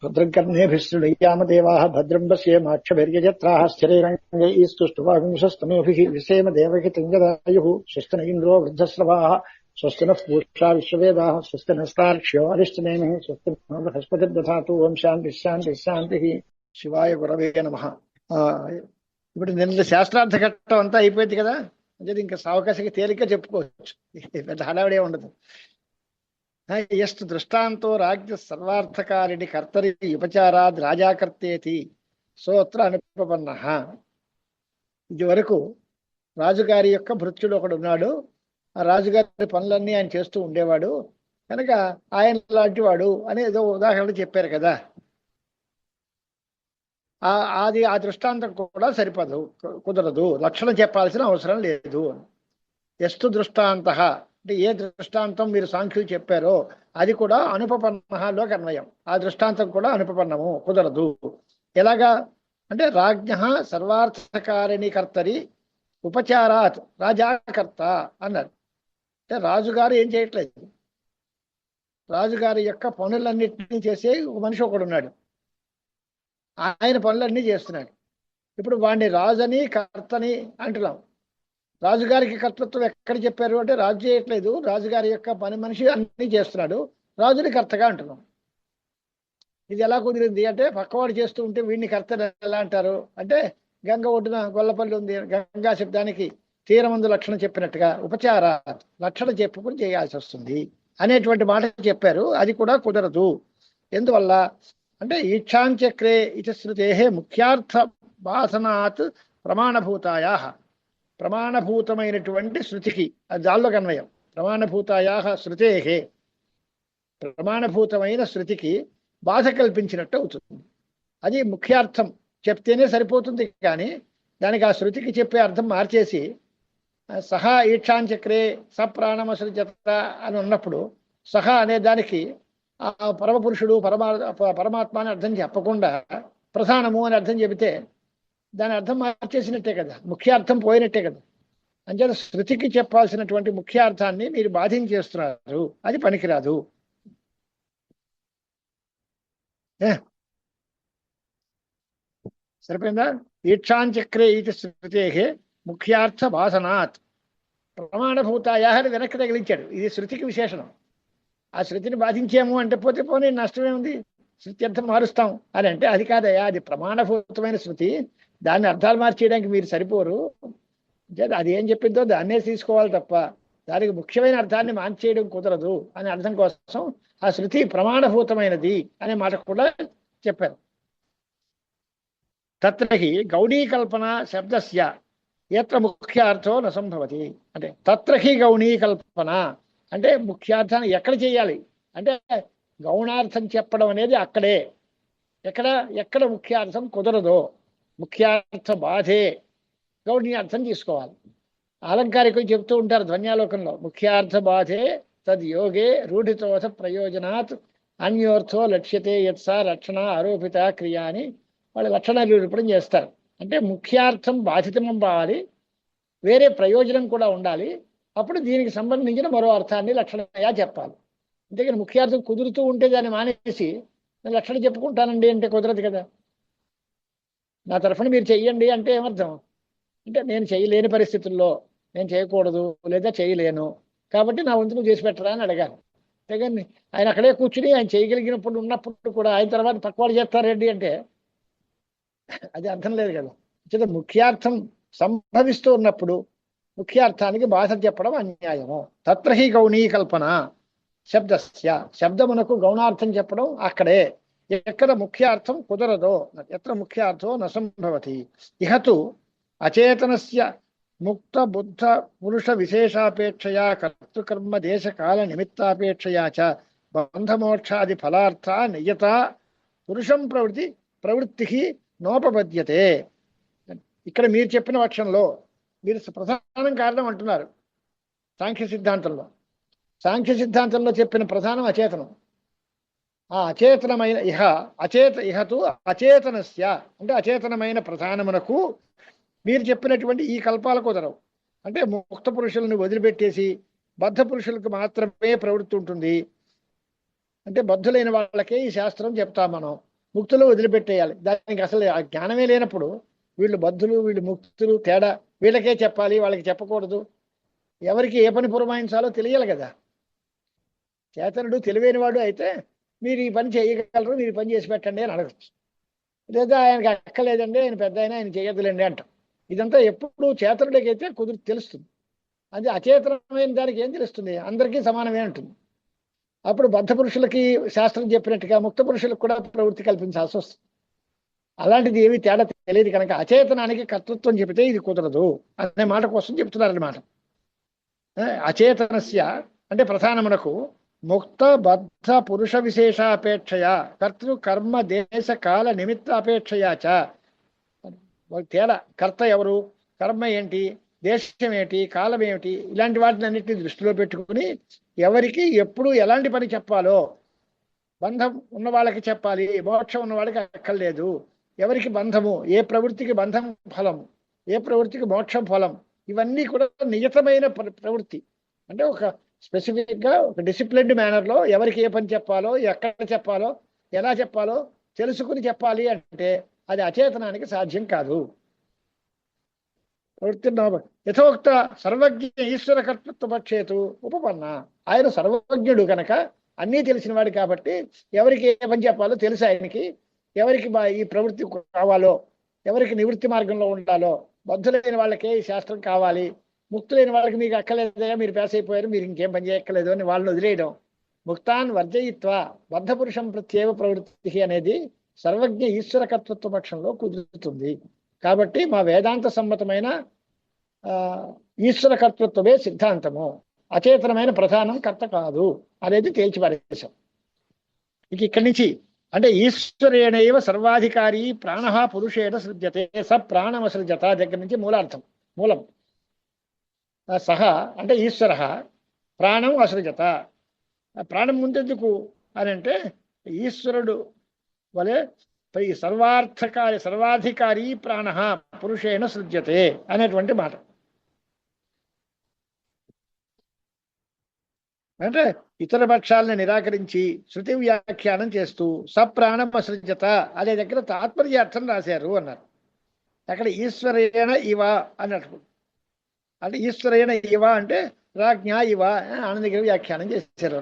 भद्रं कर्णेभिः भद्रं पश्येमाक्षभिर्यजत्राः स्थिरैरङ्गैस्तुष्टुवांशस्तनूभिः विसेम देवहितं यदायुः स्वस्ति न इन्द्रो वृद्धश्रवाः स्वस्ति नः पूषा विश्ववेदाः स्वस्ति नस्तार्क्ष्यो अरिष्टनेमिः स्वस्ति नो बृहस्पतिर्दधातु ओं शान्तिः शान्तिः शान्तिः శివాయ గురవే నమః. ఇప్పుడు నిన్న శాస్త్రార్థ ఘట్టం అంతా అయిపోయింది కదా, అంటే ఇంకా సావకాశంగా తేలిక చెప్పుకోవచ్చు, పెద్ద హడావిడే ఉండదు. ఎస్తు దృష్టాంతో రాజ్య సర్వార్థకారిణి కర్తరి ఉపచారాద్ రాజాకర్తేతి సోత్ర అనుపపన్న. ఇది వరకు రాజుగారి యొక్క భృత్యుడు ఒకడు ఉన్నాడు, ఆ రాజుగారి పనులన్నీ ఆయన చేస్తూ ఉండేవాడు కనుక ఆయన లాంటి వాడు అని ఏదో ఉదాహరణ చెప్పారు కదా. అది ఆ దృష్టాంతం కూడా సరిపదు, కుదరదు, లక్షణం చెప్పాల్సిన అవసరం లేదు. ఎస్తు దృష్టాంత అంటే ఏ దృష్టాంతం మీరు సాంఖ్యులు చెప్పారో అది కూడా అనుపపన్నలోకి అన్వయం. ఆ దృష్టాంతం కూడా అనుపపన్నము, కుదరదు. ఎలాగా అంటే రాజ్ఞ సర్వార్థకారిణి కర్తరి ఉపచారాత్ రాజాకర్త అన్నారు. అంటే రాజుగారు ఏం చేయట్లేదు, రాజుగారి యొక్క పనులన్నింటినీ చేసే ఒక మనిషి ఒకడున్నాడు, ఆయన పనులన్నీ చేస్తున్నాడు. ఇప్పుడు వాడిని రాజని కర్తని అంటున్నాం. రాజుగారికి కర్తృత్వం ఎక్కడ చెప్పారు అంటే రాజు చేయట్లేదు, రాజుగారి యొక్క పని మనిషి అన్ని చేస్తున్నాడు, రాజుని కర్తగా అంటున్నాం. ఇది ఎలా కుదిరింది అంటే పక్కవాడు చేస్తూ ఉంటే వీడిని కర్త ఎలా అంటారు అంటే గంగ ఒడ్డున గొల్లపల్లి ఉంది, గంగా శబ్దానికి తీరమందు లక్షణం చెప్పినట్టుగా ఉపచార లక్షణం చెప్పుకుని చేయాల్సి వస్తుంది అనేటువంటి మాట చెప్పారు. అది కూడా కుదరదు. ఎందువల్ల అంటే ఈక్షాంచక్రే ఇది శృతే ముఖ్యార్థ వాసనాత్ ప్రమాణభూతాయా, ప్రమాణభూతమైనటువంటి శృతికి అది దాల్లోకి అన్వయం. ప్రమాణభూతాయా శృతే, ప్రమాణభూతమైన శృతికి బాధ కల్పించినట్టు అవుతుంది. అది ముఖ్యార్థం చెప్తేనే సరిపోతుంది, కానీ దానికి ఆ శృతికి చెప్పే అర్థం మార్చేసి సహా ఈక్షాంచక్రే సప్రాణమసృజత అని ఉన్నప్పుడు సహా అనే దానికి ఆ పరమపురుషుడు పరమాత్మ అని అర్థం చెప్పకుండా ప్రధానము అని అర్థం చెబితే దాని అర్థం మార్చేసినట్టే కదా, ముఖ్యార్థం పోయినట్టే కదా. అంచేత శృతికి చెప్పాల్సినటువంటి ముఖ్యార్థాన్ని మీరు బాధించేస్తున్నారు, అది పనికిరాదు. సరిపోయిందా? ఈక్షాంచక్రే ఇది శృతే ముఖ్యార్థ భాసనాత్ ప్రమాణభూతాయా వెనక్కి తగిలించాడు. ఇది శృతికి విశేషణం. ఆ శృతిని బాధించాము అంటే పోతే పోనీ నష్టమే ఉంది, శృతి అర్థం మారుస్తాం అని అంటే అది కాదయా, అది ప్రమాణభూతమైన శృతి, దాన్ని అర్థాలు మార్చేయడానికి మీరు సరిపోరు. అది ఏం చెప్పిందో దాన్నే తీసుకోవాలి తప్ప దానికి ముఖ్యమైన అర్థాన్ని మార్చేయడం కుదరదు అనే అర్థం కోసం ఆ శృతి ప్రమాణభూతమైనది అనే మాట కూడా చెప్పారు. తత్రహి గౌణీకల్పన శబ్దస్య ఎత్ర ముఖ్యార్థో న సంభవతి. అంటే తత్రహి గౌణీకల్పన అంటే ముఖ్యార్థాన్ని ఎక్కడ చేయాలి అంటే గౌణార్థం చెప్పడం అనేది అక్కడే. ఎక్కడ ముఖ్యార్థం కుదరదో ముఖ్యార్థ బాధే గౌణీయార్థం తీసుకోవాలి. అలంకారికులు చెప్తూ ఉంటారు ధ్వన్యాలోకంలో, ముఖ్యార్థ బాధే తద్యోగే రూఢితోథ ప్రయోజనాత్ అన్యోర్థో లక్ష్యతే యత్సా రక్షణ ఆరోపిత క్రియ అని వాళ్ళు లక్షణ నిరూపణం చేస్తారు. అంటే ముఖ్యార్థం బాధితం అవ్వాలి, వేరే ప్రయోజనం కూడా ఉండాలి, అప్పుడు దీనికి సంబంధించిన మరో అర్థాన్ని లక్షణగా చెప్పాలి. అంతేకాని ముఖ్యార్థం కుదురుతూ ఉంటే దాన్ని మానేసి నేను లక్షణం చెప్పుకుంటానండి అంటే కుదరదు కదా. నా తరఫున మీరు చెయ్యండి అంటే ఏమర్థం అంటే నేను చేయలేని పరిస్థితుల్లో, నేను చేయకూడదు లేదా చేయలేను కాబట్టి నా వంతును చేసి పెట్టరా అని అడగాలి. అంతేగాని ఆయన అక్కడే కూర్చుని ఆయన చేయగలిగినప్పుడు ఉన్నప్పుడు కూడా ఆయన తర్వాత పక్కవాడు చేస్తారండి అంటే అది అర్థం లేదు కదా. ముఖ్యార్థం సంభవిస్తూ ఉన్నప్పుడు ముఖ్యార్థానికి బాధ చెప్పడం అన్యాయము. తత్రహి గౌణీకల్పన శబ్దస్య శబ్దమునకు గౌణార్థం చెప్పడం అక్కడే. ఎక్కడ ముఖ్యార్థం కుదరదో ఎత్ర ముఖ్యార్థో న సంభవతి. ఇహతు అచేతనస్య ముక్త బుద్ధ పురుష విశేషాపేక్షయా కర్తృకర్మ దేశకాల నిమిత్తాపేక్షయా చ బంధమోక్షాది ఫలార్థ నియత పురుషం ప్రవృత్తి నోపబద్యతే. ఇక్కడ మీరు చెప్పిన పక్షంలో మీరు ప్రధానం కారణం అంటున్నారు సాంఖ్య సిద్ధాంతంలో. సాంఖ్య సిద్ధాంతంలో చెప్పిన ప్రధానం అచేతనం. ఆ అచేతనమైన ఇహతు అచేతనస్య అంటే అచేతనమైన ప్రధానమునకు మీరు చెప్పినటువంటి ఈ కల్పాలు కుదరవు. అంటే ముక్త పురుషులను వదిలిపెట్టేసి బద్ధ పురుషులకు మాత్రమే ప్రవృత్తి ఉంటుంది. అంటే బద్ధులైన వాళ్ళకే ఈ శాస్త్రం చెప్తాం మనం ముక్తులు వదిలిపెట్టేయాలి. దానికి అసలు ఆ జ్ఞానమే లేనప్పుడు వీళ్ళు బద్ధులు, వీళ్ళు ముక్తులు, తేడా వీళ్ళకే చెప్పాలి, వాళ్ళకి చెప్పకూడదు. ఎవరికి ఏ పని పురమాయించాలో తెలియాలి కదా. చేతనుడు తెలివైనవాడు అయితే మీరు ఈ పని చేయగలరు, మీరు ఈ పని చేసి పెట్టండి అని అడగచ్చు. లేదా ఆయనకి అక్కలేదండి, ఆయన పెద్ద ఆయన చేయదులేండి అంటాం. ఇదంతా ఎప్పుడు చేతనుడికైతే తెలుస్తుంది. అది అచేతనమైన దానికి ఏం తెలుస్తుంది? అందరికీ సమానమే ఉంటుంది. అప్పుడు బద్ధ పురుషులకి శాస్త్రం చెప్పినట్టుగా ముక్త పురుషులకు కూడా ప్రవృత్తి కల్పించాల్సి వస్తుంది. అలాంటిది ఏమి తేడా తెలియదు కనుక అచేతనానికి కర్తృత్వం చెబితే ఇది కుదరదు అనే మాట కోసం చెప్తున్నారన్నమాట. అచేతనస్య అంటే ప్రధానమునకు ముక్త బద్ధ పురుష విశేషాపేక్షయ కర్తృ కర్మ దేశ కాల నిమిత్త అపేక్షయాచ. తేడా కర్త ఎవరు, కర్మ ఏంటి, దేశం ఏంటి, కాలం ఏమిటి, ఇలాంటి వాటిని అన్నింటినీ దృష్టిలో పెట్టుకుని ఎవరికి ఎప్పుడు ఎలాంటి పని చెప్పాలో, బంధం ఉన్న వాళ్ళకి చెప్పాలి, మోక్షం ఉన్న వాళ్ళకి అక్కర్లేదు. ఎవరికి బంధము, ఏ ప్రవృత్తికి బంధం ఫలం, ఏ ప్రవృత్తికి మోక్షం ఫలం, ఇవన్నీ కూడా నియతమైన ప్రవృత్తి. అంటే ఒక స్పెసిఫిక్గా ఒక డిసిప్లిన్డ్ మేనర్లో ఎవరికి ఏ పని చెప్పాలో, ఎక్కడ చెప్పాలో, ఎలా చెప్పాలో తెలుసుకుని చెప్పాలి అంటే అది అచేతనానికి సాధ్యం కాదు. ప్రవృత్తి యథోక్త సర్వజ్ఞ ఈశ్వర కర్తృత్వ పక్షేతు ఉపపన్న. ఆయన సర్వజ్ఞుడు కనుక అన్నీ తెలిసిన వాడు కాబట్టి ఎవరికి ఏ పని చెప్పాలో తెలుసు ఆయనకి. ఎవరికి ఈ ప్రవృత్తి కావాలో, ఎవరికి నివృత్తి మార్గంలో ఉండాలో, బద్ధులైన వాళ్ళకే ఈ శాస్త్రం కావాలి, ముక్తులైన వాళ్ళకి మీకు అక్కలేదా, మీరు పేస్ అయిపోయారు, మీరు ఇంకేం పని చేయక్కర్లేదు అని వాళ్ళని వదిలేయడం. ముక్తాన్ వర్జయిత్వ బద్ధ పురుషం ప్రత్యేక ప్రవృత్తి అనేది సర్వజ్ఞ ఈశ్వర కర్తృత్వ పక్షంలో కుదురుతుంది. కాబట్టి మా వేదాంత సమ్మతమైన ఈశ్వర కర్తృత్వమే సిద్ధాంతము, అచేతనమైన ప్రధానం కర్త కాదు అనేది తేల్చిపారేశాం. ఇక్కడి నుంచి అంటే ఈశ్వరేణైవ సర్వాధికారి ప్రాణ పురుషేణ సృజ్యతే స ప్రాణమసృజత దగ్గర నుంచి మూలం సహ అంటే ఈశ్వర ప్రాణం అసృజత. ప్రాణం ముందెందుకు అని అంటే ఈశ్వరుడు వలె సర్వాధికారి ప్రాణ పురుషేణ సృజ్యతే అనేటువంటి మాట. అంటే ఇతర పక్షాలను నిరాకరించి శృతి వ్యాఖ్యానం చేస్తూ సప్రాణం అసృజత అనే దగ్గర తాత్పర్యార్థం రాశారు అన్నారు. అక్కడ ఈశ్వరేణ ఇవ అన్నట్టు. అంటే ఈశ్వరేణ ఇవ అంటే రాజ్ఞ ఇవ ఆనందగిరి వ్యాఖ్యానం చేశారు.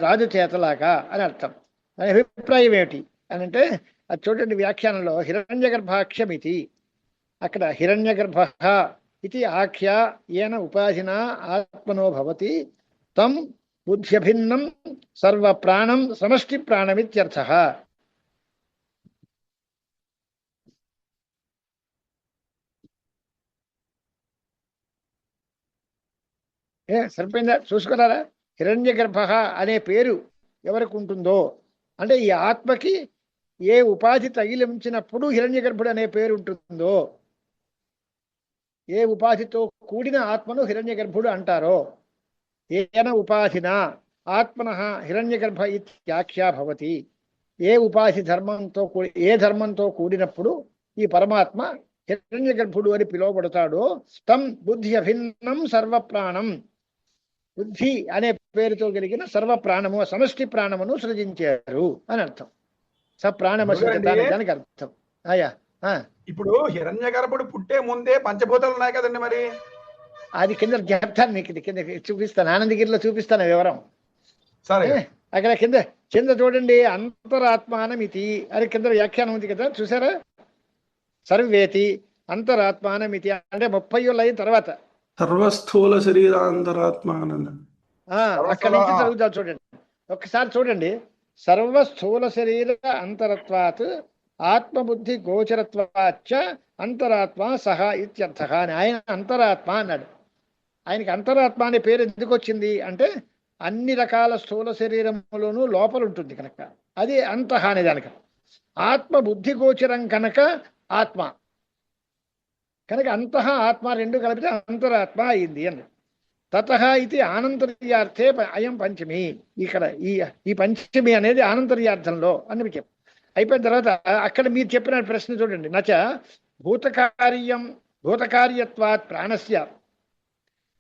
రాజు చేతలాగా అని అర్థం. దాని అభిప్రాయం ఏమిటి అని అంటే అది చూడండి, వ్యాఖ్యానంలో హిరణ్యగర్భాఖ్యమితి, అక్కడ హిరణ్యగర్భ ఇది ఆఖ్య ఏన ఉపాధిన ఆత్మనో భవతి తం బుద్ధ్యభిన్నం సర్వ ప్రాణం సమష్టి ప్రాణమిత్యర్థ. సరిపోయిందా? చూసుకున్నారా? హిరణ్యగర్భ అనే పేరు ఎవరికి ఉంటుందో అంటే ఈ ఆత్మకి ఏ ఉపాధి తగిలించినప్పుడు హిరణ్యగర్భుడు అనే పేరు ఉంటుందో, ఏ ఉపాధితో కూడిన ఆత్మను హిరణ్యగర్భుడు అంటారో, ఏన ఉపాధిన ఆత్మన హిరణ్యగర్భ ఇత్యాఖ్యా భవతి. ఏ ఉపాధి ఏ ధర్మంతో కూడినప్పుడు ఈ పరమాత్మ హిరణ్యగర్భుడు అని పిలువబడతాడో తం బుద్ధి అభిన్నం సర్వప్రాణం, బుద్ధి అనే పేరుతో కలిగిన సర్వ ప్రాణము సమష్టి ప్రాణమును సృజించారు అని అర్థం. దానికి అర్థం. ఇప్పుడు హిరణ్యగర్భుడు పుట్టే ముందే పంచభూతాలు ఉన్నాయి కదండి, మరి అది కింద చెప్తాను, మీకు కింద చూపిస్తాను, ఆనందగిరిలో చూపిస్తాను వివరం. సరే, అక్కడ కింద చూడండి, అంతరాత్మానమితి అని కింద వ్యాఖ్యానం ఉంది కదా, చూసారా? సర్వేతి అంతరాత్మానమితి అంటే 30 లైన్ తర్వాత సర్వస్థూల శరీరాంతరాత్మానంద అక్కడి నుంచి చదువుతా చూడండి, ఒక్కసారి చూడండి. సర్వస్థూల శరీర అంతరత్వాత్ ఆత్మబుద్ధి గోచరత్వాచ్చ అంతరాత్మ సహా ఇత్యర్థ అని ఆయన అంతరాత్మ అన్నాడు. ఆయనకి అంతరాత్మ అనే పేరు ఎందుకు వచ్చింది అంటే అన్ని రకాల స్థూల శరీరములోనూ లోపల ఉంటుంది కనుక అది అంతః అనే దానికి. ఆత్మ బుద్ధి గోచరం కనుక ఆత్మ, కనుక అంతః ఆత్మ రెండు కలిపితే అంతరాత్మ అయింది అని. తతః ఇది ఆనంతర్యార్థే అయం పంచమి. ఇక్కడ ఈ పంచమి అనేది ఆనంతర్యార్థంలో అని మీకు అయిపోయిన తర్వాత అక్కడ మీరు చెప్పిన ప్రశ్న చూడండి. నచ భూతకార్యత్వాత్ ప్రాణస్య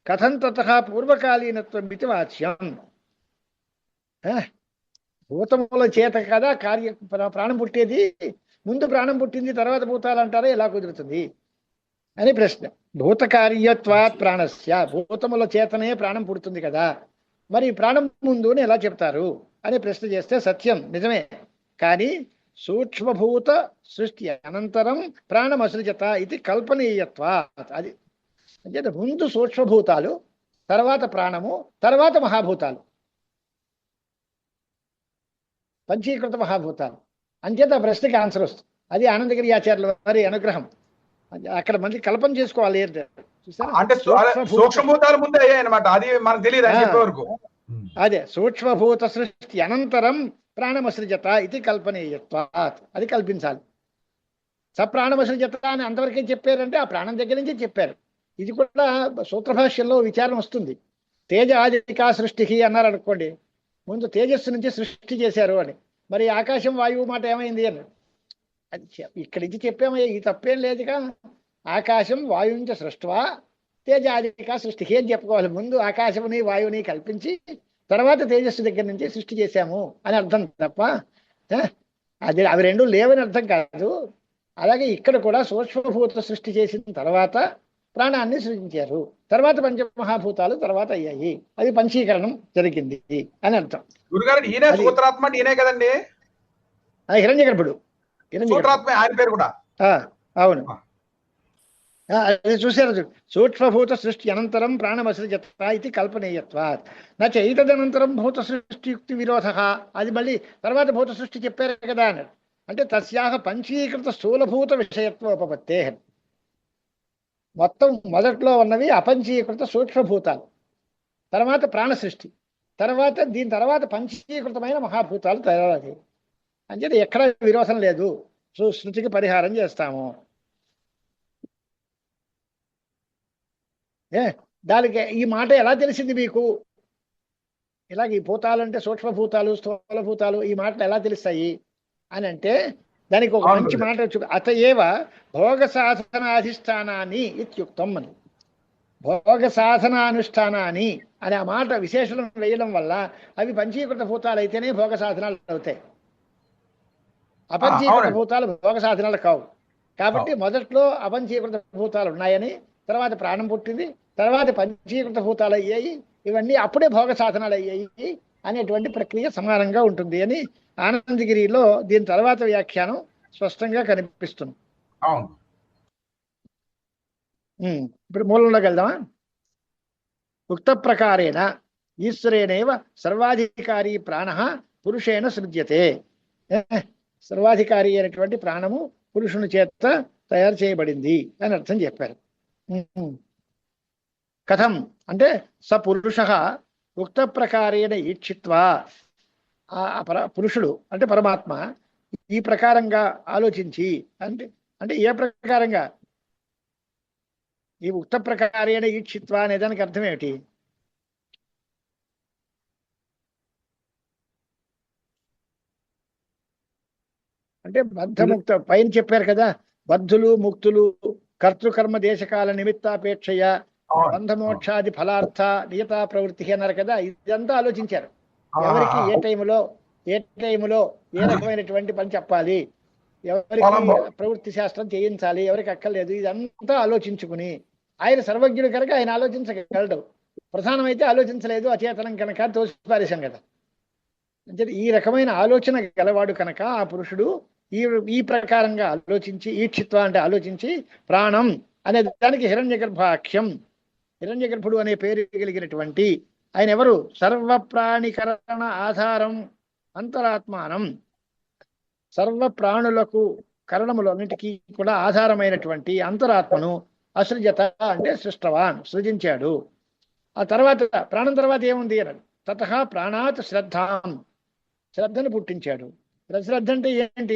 కథం తతః పూర్వకాలీనత్వం ఇది వాచ్యం. భూతముల చేత కదా ప్రాణం పుట్టేది. ముందు ప్రాణం పుట్టింది తర్వాత భూతాలు అంటారా? ఎలా కుదురుతుంది అని ప్రశ్న. భూతకార్యత్వాత్ ప్రాణస్య, భూతముల చేతనే ప్రాణం పుడుతుంది కదా, మరి ప్రాణం ముందు అని ఎలా చెప్తారు అని ప్రశ్న చేస్తే సత్యం, నిజమే. కానీ సూక్ష్మభూత సృష్టి అనంతరం ప్రాణమసృజత ఇది కల్పనీయత్వాత్. అది అంటే ముందు సూక్ష్మభూతాలు, తర్వాత ప్రాణము, తర్వాత మహాభూతాలు, పంచీకృత మహాభూతాలు. అంచేత ఆ ప్రశ్నకి ఆన్సర్ వస్తుంది. అది ఆనందగిరి ఆచార్యుల వారి అనుగ్రహం. అక్కడ మళ్ళీ కల్పన చేసుకోవాలి. అంటే సూక్ష్మభూతాల ముందే అయ్యాయి అనమాట. అది మనకు తెలియదు అని చెప్పే వరకు. అదే సూక్ష్మభూత సృష్టి అనంతరం ప్రాణమసృజత ఇది కల్పనీయత్వాత్. అది కల్పించాలి. సప్రాణమసృజత అని అంతవరకే చెప్పారంటే ఆ ప్రాణం దగ్గర నుంచి చెప్పారు. ఇది కూడా సూత్రభాష్యంలో విచారం వస్తుంది. తేజ ఆదికా సృష్టికి అన్నారు అనుకోండి, ముందు తేజస్సు నుంచి సృష్టి చేశారు అని. మరి ఆకాశం వాయువు మాట ఏమైంది అని అది ఇక్కడి నుంచి చెప్పామయ్యా, ఈ తప్పేం లేదుగా. ఆకాశం వాయువుంచ సృష్టివా తేజాదికా సృష్టికి అని చెప్పుకోవాలి. ముందు ఆకాశముని వాయువుని కల్పించి తర్వాత తేజస్సు దగ్గర నుంచి సృష్టి చేశాము అని అర్థం తప్ప అది అవి రెండు లేవని అర్థం కాదు. అలాగే ఇక్కడ కూడా సూక్ష్మభూత సృష్టి చేసిన తర్వాత ప్రాణాన్ని సృజించారు, తర్వాత పంచమహాభూతాలు తర్వాత అయ్యాయి, అది పంచీకరణం జరిగింది అని అర్థం. గురుగారు ఈయనే సూత్రాత్మ, ఈయనే కదండి హిరణ్యగర్భుడు. సూత్రాత్మ ఆయన పేరు కూడా. అవును, అది చూసారు. సూక్ష్మభూత సృష్టి అనంతరం ప్రాణమసృజత ఇది కల్పనీయత్వాత్ నైతదనంతరం భూత సృష్టియుక్తి విరోధ. అది మళ్ళీ తర్వాత భూత సృష్టి చెప్పారు కదా అన్నాడు. అంటే తస్యాహ పంచీకృత స్థూలభూత విషయత్వోపపత్తే. మొత్తం మొదట్లో ఉన్నవి అపంచీకృత సూక్ష్మభూతాలు, తర్వాత ప్రాణ సృష్టి, తర్వాత దీని తర్వాత పంచీకృతమైన మహాభూతాలు తయారది. అంటే ఎక్కడ విరోధం లేదు, శృతికి పరిహారం చేస్తాము. దానికి ఈ మాట ఎలా తెలిసింది మీకు? ఇలాగ ఈ భూతాలు అంటే సూక్ష్మభూతాలు స్థూలభూతాలు ఈ మాటలు ఎలా తెలుస్తాయి అని అంటే దానికి ఒక మంచి మాట అతయేవ భోగ సాధనాధిష్టానాన్ని ఇత్యుక్తం అని. భోగ సాధనానుష్ఠానాన్ని అనే ఆ మాట విశేషణం వేయడం వల్ల అవి పంచీకృత భూతాలు అయితేనే భోగ సాధనాలు అవుతాయి. అపంచీకృత భూతాలు భోగ సాధనాలు కావు. కాబట్టి మొదట్లో అపంచీకృత భూతాలు ఉన్నాయని, తర్వాత ప్రాణం పుట్టింది, తర్వాత పంచీకృత భూతాలు అయ్యాయి, ఇవన్నీ అప్పుడే భోగ సాధనాలు అయ్యాయి అనేటువంటి ప్రక్రియ సమానంగా ఉంటుంది అని ఆనందగిరిలో దీని తర్వాత వ్యాఖ్యానం స్పష్టంగా కనిపిస్తుంది. ఇప్పుడు మూలంలోకి వెళ్దామా? ఉక్త ప్రకారేణ ఈశ్వరేణైవ సర్వాధికారి ప్రాణ పురుషేణ సృజ్యతే. సర్వాధికారి అయినటువంటి ప్రాణము పురుషుని చేత తయారు చేయబడింది అని అర్థం చెప్పారు. కథం అంటే స పురుష ఉక్త ప్రకారేణ ఈక్షిత్వా, పురుషుడు అంటే పరమాత్మ ఈ ప్రకారంగా ఆలోచించి, అంటే ఏ ప్రకారంగా? ఈ ఉక్త ప్రకారేణ ఈక్షిత్వా అనే దానికి అర్థం ఏమిటి? అంటే బద్ధముక్త పైన చెప్పారు కదా, బద్ధులు ముక్తులు కర్తృకర్మ దేశకాల నిమిత్తాపేక్షయ బంధమోక్షాది ఫలార్థ నియతా ప్రవృత్తి అన్నారు కదా. ఇదంతా ఆలోచించారు. ఎవరికి ఏ టైములో ఏ రకమైనటువంటి పని చెప్పాలి, ఎవరికి ప్రవృత్తి శాస్త్రం చేయించాలి, ఎవరికి అక్కర్లేదు, ఇదంతా ఆలోచించుకుని ఆయన సర్వజ్ఞుడు కనుక ఆయన ఆలోచించగలడు. ప్రధానమైతే ఆలోచించలేదు, అచేతనం కనుక తోసిపారేశాం కదా. అంటే ఈ రకమైన ఆలోచన గలవాడు కనుక ఆ పురుషుడు ఈ ప్రకారంగా ఆలోచించి, ఈక్షిత్వ అంటే ఆలోచించి ప్రాణం అనే దానికి హిరణ్యగర్భాఖ్యం, హిరణ్యగర్భుడు అనే పేరు కలిగినటువంటి ఆయన ఎవరు? సర్వప్రాణికరణ ఆధారం అంతరాత్మానం, సర్వ ప్రాణులకు కరణములన్నిటికీ కూడా ఆధారమైనటువంటి అంతరాత్మను అసృజత అంటే సృష్టవాన్, సృజించాడు. ఆ తర్వాత ప్రాణం తర్వాత ఏముంది అన్నాడు. తతః ప్రాణాత్ శ్రద్ధాం, శ్రద్ధను పుట్టించాడు. శ్రద్ధ అంటే ఏంటి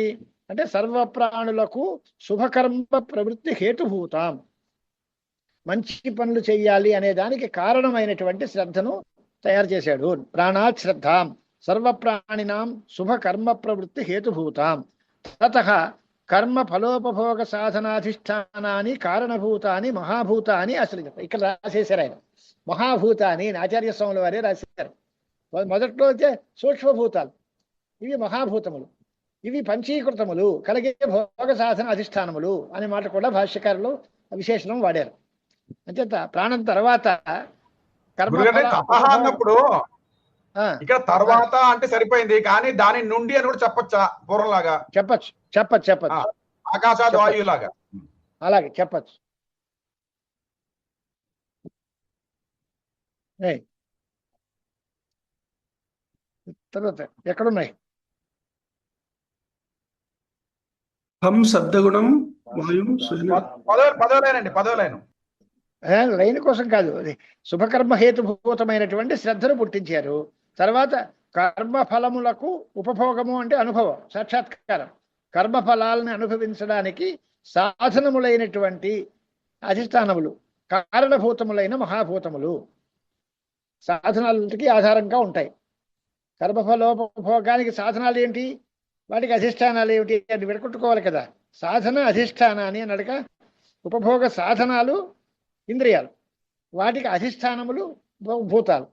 అంటే సర్వప్రాణులకు శుభకర్మ ప్రవృత్తి హేతుభూతాం, మంచి పనులు చెయ్యాలి అనే దానికి కారణమైనటువంటి శ్రద్ధను తయారు చేశాడు. ప్రాణాత్ శ్రద్ధాం సర్వప్రాణినాం శుభకర్మ ప్రవృత్తి హేతుభూతాం తతః కర్మ ఫలోపభోగ సాధనాధిష్టానాన్ని కారణభూతాన్ని మహాభూతాన్ని అసృజత. ఇక్కడ రాసేశారు ఆయన మహాభూతాన్ని, ఆచార్య స్వాముల వారే రాశారు. మొదట్లో అయితే సూక్ష్మభూతాలు, ఇవి మహాభూతములు, ఇవి పంచీకృతములు కలిగే భోగ సాధన అధిష్టానములు అనే మాట కూడా భాష్యకారులు విశేషణం వాడారు. అంచేత ప్రాణం తర్వాత గురుగారు తపః అన్నప్పుడు ఆ, ఇక్కడ తర్వాత అంటే సరిపోయింది, కానీ దాని నుండి అని కూడా చెప్పొచ్చా పూర్వంలాగా? చెప్పచ్చు చెప్పచ్చు చెప్పచ్చు ఆకాశాది వాయువులాగా. అలాగే చెప్పచ్చు. ఏయ్, తర్వాత ఎక్కడున్నాయి? హం శబ్దగుణం వాయుం స్వేన. పదవులైన లైన్ కోసం కాదు, అది శుభకర్మ హేతుభూతమైనటువంటి శ్రద్ధను పుట్టించారు. తర్వాత కర్మఫలములకు ఉపభోగము అంటే అనుభవం, సాక్షాత్కారం. కర్మఫలాలను అనుభవించడానికి సాధనములైనటువంటి అధిష్టానములు, కారణభూతములైన మహాభూతములు సాధనాలకి ఆధారంగా ఉంటాయి. కర్మఫలోపభోగానికి సాధనాలు ఏంటి, వాటికి అధిష్టానాలు ఏమిటి అని విడగొట్టుకోవాలి కదా. సాధన అధిష్టానాన్ని అనడక ఉపభోగ సాధనాలు ఇంద్రియాలు, వాటికి అధిష్టానములు భూతాలు.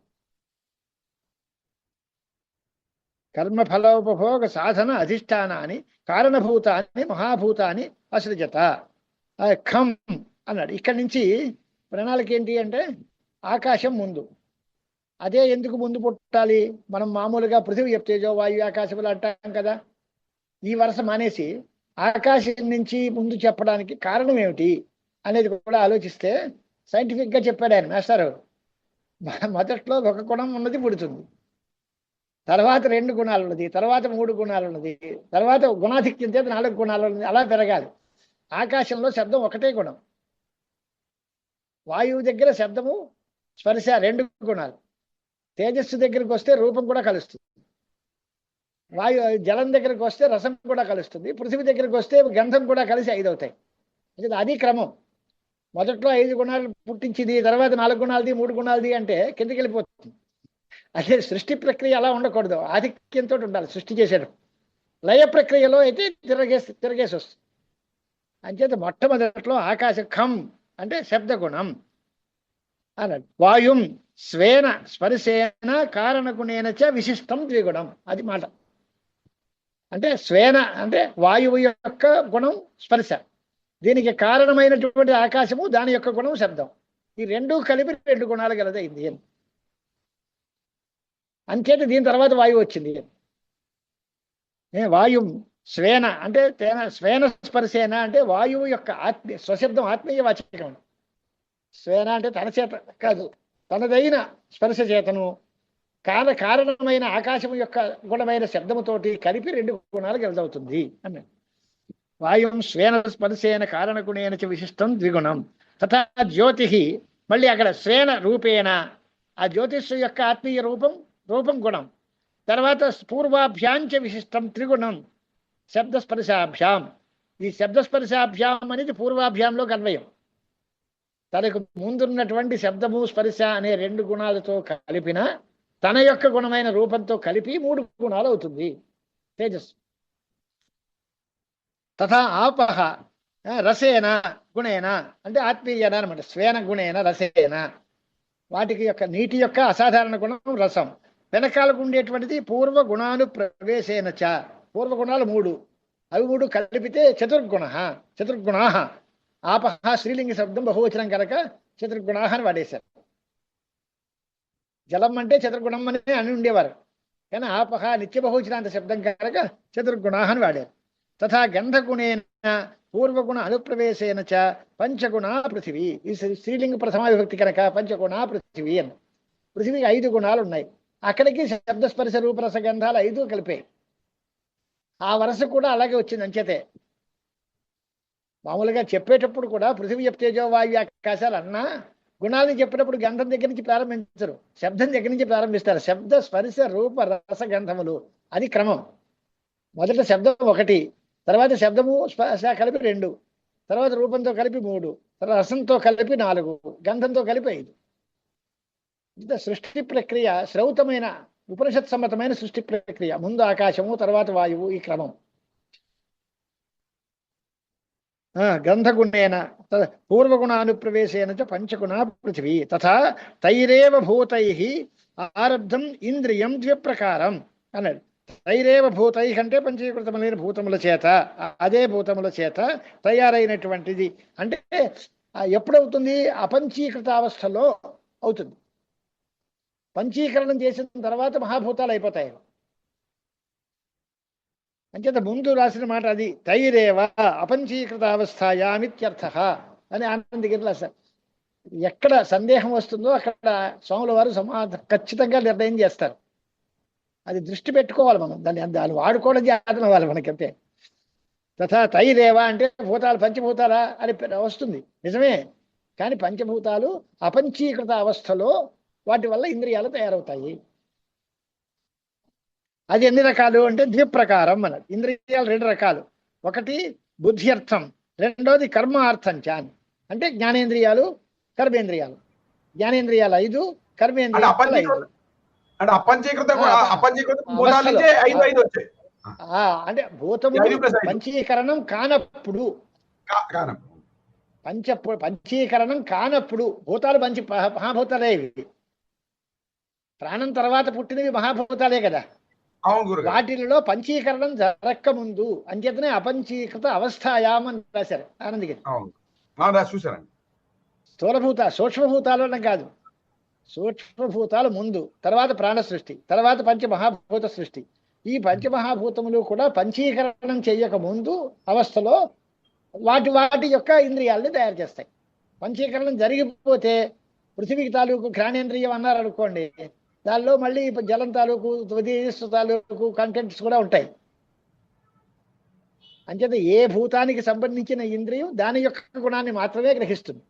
కర్మఫలోపభోగ సాధన అధిష్టానాన్ని కారణభూతాన్ని మహాభూతాన్ని అసృజత. ఖం అన్నాడు. ఇక్కడి నుంచి ప్రణాళిక ఏంటి అంటే ఆకాశం ముందు. అదే ఎందుకు ముందు పుట్టాలి? మనం మామూలుగా పృథివీ తేజో వాయు ఆకాశములు అంటాం కదా. ఈ వరుస మానేసి ఆకాశం నుంచి ముందు చెప్పడానికి కారణం ఏమిటి అనేది కూడా ఆలోచిస్తే సైంటిఫిక్గా చెప్పాడు ఆయన మాస్టారు. మొదట్లో ఒక గుణం ఉన్నది పుడుతుంది, తర్వాత 2 గుణాలు ఉన్నది, తర్వాత 3 గుణాలు ఉన్నది, తర్వాత గుణాధిక్యం చేత 4 గుణాలు ఉన్నది. అలా పెరగాలి. ఆకాశంలో శబ్దం ఒకటే గుణం. వాయువు దగ్గర శబ్దము స్పర్శ 2 గుణాలు. తేజస్సు దగ్గరికి వస్తే రూపం కూడా కలుస్తుంది. జలం దగ్గరికి వస్తే రసం కూడా కలుస్తుంది. పృథివీ దగ్గరికి వస్తే గంధం కూడా కలిసి 5 అవుతాయి. అది క్రమం. మొదట్లో 5 గుణాలు పుట్టించింది, తర్వాత 4 గుణాలది 3 గుణాలది అంటే కిందకి వెళ్ళిపోతుంది. అదే సృష్టి ప్రక్రియ అలా ఉండకూడదు, ఆధిక్యంతో ఉండాలి సృష్టి చేసేటప్పుడు. లయ ప్రక్రియలో అయితే తిరగేసి వస్తుంది. అంచేత మొట్టమొదట్లో ఆకాశ ఖం అంటే శబ్దగుణం అన్నాడు. వాయుం స్వేన స్పర్శేన కారణగుణేన చ విశిష్టం ద్విగుణం. అది మాట. అంటే స్వేన అంటే వాయువు యొక్క గుణం స్పర్శ, దీనికి కారణమైనటువంటి ఆకాశము, దాని యొక్క గుణం శబ్దం. ఈ 2 కలిపి 2 గుణాలు గలదైంది అని. అంచేత దీని తర్వాత వాయువు వచ్చింది. వాయు స్వేన అంటే స్వేన స్పర్శేన అంటే వాయువు యొక్క స్వశబ్దం ఆత్మీయ వాచకం. స్వేన అంటే తన చేత కాదు, తనదైన స్పర్శ చేతను కారణమైన ఆకాశం యొక్క గుణమైన శబ్దముతోటి కలిపి 2 గుణాలు గలదవుతుంది అన్నాడు. వాయుం స్వేన స్పర్శేన కారణగుణేన చ విశిష్టం ద్విగుణం. తథా జ్యోతి, మళ్ళీ అక్కడ స్వేన రూపేణ, ఆ జ్యోతిష్ యొక్క ఆత్మీయ రూపం గుణం. తర్వాత పూర్వాభ్యాంచ విశిష్టం త్రిగుణం శబ్దస్పర్శాభ్యాం. ఈ శబ్దస్పర్శాభ్యాం అనేది పూర్వాభ్యాంలో అన్వయం. తనకు ముందున్నటువంటి శబ్దము స్పర్శ అనే 2 గుణాలతో కలిపిన తన యొక్క గుణమైన రూపంతో కలిపి 3 గుణాలు అవుతుంది తేజస్సు. తథా ఆపహ రసేన గుణేన అంటే ఆత్మీయన అనమాట. స్వేన గుణేన రసేన, వాటికి యొక్క నీటి యొక్క అసాధారణ గుణం రసం. వెనకాలకు ఉండేటువంటిది పూర్వ గుణాలు ప్రవేశేన చ. పూర్వగుణాలు 3, అవి 3 కలిపితే చతుర్గుణా. ఆపహ శ్రీలింగ శబ్దం బహువచనం కనుక చతుర్గుణా అని వాడేశారు. జలం అంటే చతుర్గుణం అని ఉండేవారు, కానీ ఆపహ నిత్య బహువచనాంత శబ్దం కనుక చతుర్గుణా అని వాడారు. తథా గంధగుణేన పూర్వగుణ అనుప్రవేశేన చ పంచగుణా పృథివీ. ఈ శ్రీలింగ ప్రథమా విభక్తి కనుక పంచగుణా పృథివీ అని. పృథివీకి 5 గుణాలు ఉన్నాయి. అక్కడికి శబ్దస్పర్శ రూపరస గంధాలు 5 కలిపాయి. ఆ వరస కూడా అలాగే వచ్చింది. అంచేతే మామూలుగా చెప్పేటప్పుడు కూడా పృథివీ తేజో వాయు ఆకాశాలు అన్నా గుణాలను చెప్పేటప్పుడు గంధం దగ్గర నుంచి ప్రారంభించరు, శబ్దం దగ్గర నుంచి ప్రారంభిస్తారు. శబ్ద స్పర్శ రూప రస గంధములు అది క్రమం. మొదట శబ్దం 1, తర్వాత శబ్దము స్పర్శ కలిపి 2, తర్వాత రూపంతో కలిపి 3, తర్వాత రసంతో కలిపి 4, గంధంతో కలిపి 5. ఇంత సృష్టి ప్రక్రియ శ్రౌతమైన ఉపనిషత్ సమ్మతమైన సృష్టి ప్రక్రియ. ముందు ఆకాశము, తర్వాత వాయువు, ఈ క్రమం. గంధగుణేన పూర్వగుణానుప్రవేశేన చ పంచగుణా పృథివీ. తథా తైరేవ భూతైః ఆరబ్ధం ఇంద్రియం 2 ప్రకారం అన్నాడు. తైరేవ భూతై కంటే పంచీకృతములైన భూతముల చేత, అదే భూతముల చేత తయారైనటువంటిది. అంటే ఎప్పుడవుతుంది? అపంచీకృత అవస్థలో అవుతుంది. పంచీకరణం చేసిన తర్వాత మహాభూతాలు అయిపోతాయి. అంచేత ముందు రాసిన మాట అది. తైరేవ అపంచీకృత అవస్థాయామిత్యర్థ అని ఆనందగిరిలో ఎక్కడ సందేహం వస్తుందో అక్కడ స్వాముల వారు ఖచ్చితంగా నిర్ణయం చేస్తారు. అది దృష్టి పెట్టుకోవాలి మనం, దాన్ని వాడుకోవడం చేతన అవ్వాలి మనకంతే. తథా తైరేవ అంటే భూతాలు పంచభూతాలా అని వస్తుంది, నిజమే. కానీ పంచభూతాలు అపంచీకృత అవస్థలో వాటి వల్ల ఇంద్రియాలు తయారవుతాయి. అది ఎన్ని రకాలు అంటే ద్విప్రకారం అన్నది. ఇంద్రియాలు రెండు రకాలు, ఒకటి బుద్ధ్యర్థం, రెండోది కర్మార్థం చాని. అంటే జ్ఞానేంద్రియాలు, కర్మేంద్రియాలు. జ్ఞానేంద్రియాలు 5, కర్మేంద్రియాలు 5. అంటే అపంచీకృత భూతాలు నుంచే 5 వచ్చాయి. అంటే భూతములు పంచీకరణం కానప్పుడు, పంచీకరణం కానప్పుడు భూతాలు మహాభూతాలే. ఇవి ప్రాణం తర్వాత పుట్టినవి మహాభూతాలే కదా. వాటిల్లో పంచీకరణం జరక్క ముందు అంచేతనే అపంచీకృత అవస్థాయాం అని రాశారు ఆనందగిరి. సూక్ష్మభూతాలు అన్న కాదు, సూక్ష్మభూతాలు ముందు, తర్వాత ప్రాణ సృష్టి, తర్వాత పంచమహాభూత సృష్టి. ఈ పంచమహాభూతములు కూడా పంచీకరణం చెయ్యక ముందు అవస్థలో వాటి యొక్క ఇంద్రియాలని తయారు చేస్తాయి. పంచీకరణం జరిగిపోతే పృథివీకి తాలూకు ఘ్రాణేంద్రియం అన్నారు అనుకోండి, దానిలో మళ్ళీ జలం తాలూకు త్వదీయస్సు తాలూకు కంటెంట్స్ కూడా ఉంటాయి. అంచేత ఏ భూతానికి సంబంధించిన ఇంద్రియం దాని యొక్క గుణాన్ని మాత్రమే గ్రహిస్తుంది.